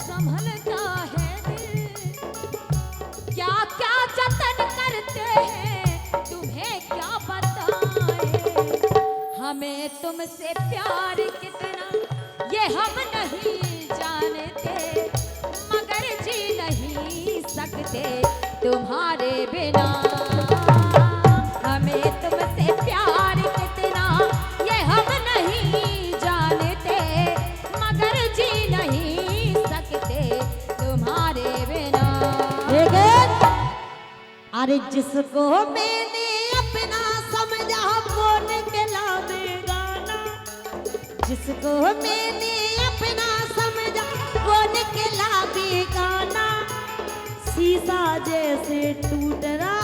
[SPEAKER 1] संभलता है दिल। क्या क्या जतन करते हैं तुम्हें क्या बताएं, हमें तुमसे प्यार कितना ये हम नहीं जानते, मगर जी नहीं सकते तुम्हारे बिना।
[SPEAKER 3] अरे जिसको मैंने अपना समझा वो निकला बेगाना, जिसको मैंने अपना समझा वो निकला बेगाना, शीशा जैसे टूट रहा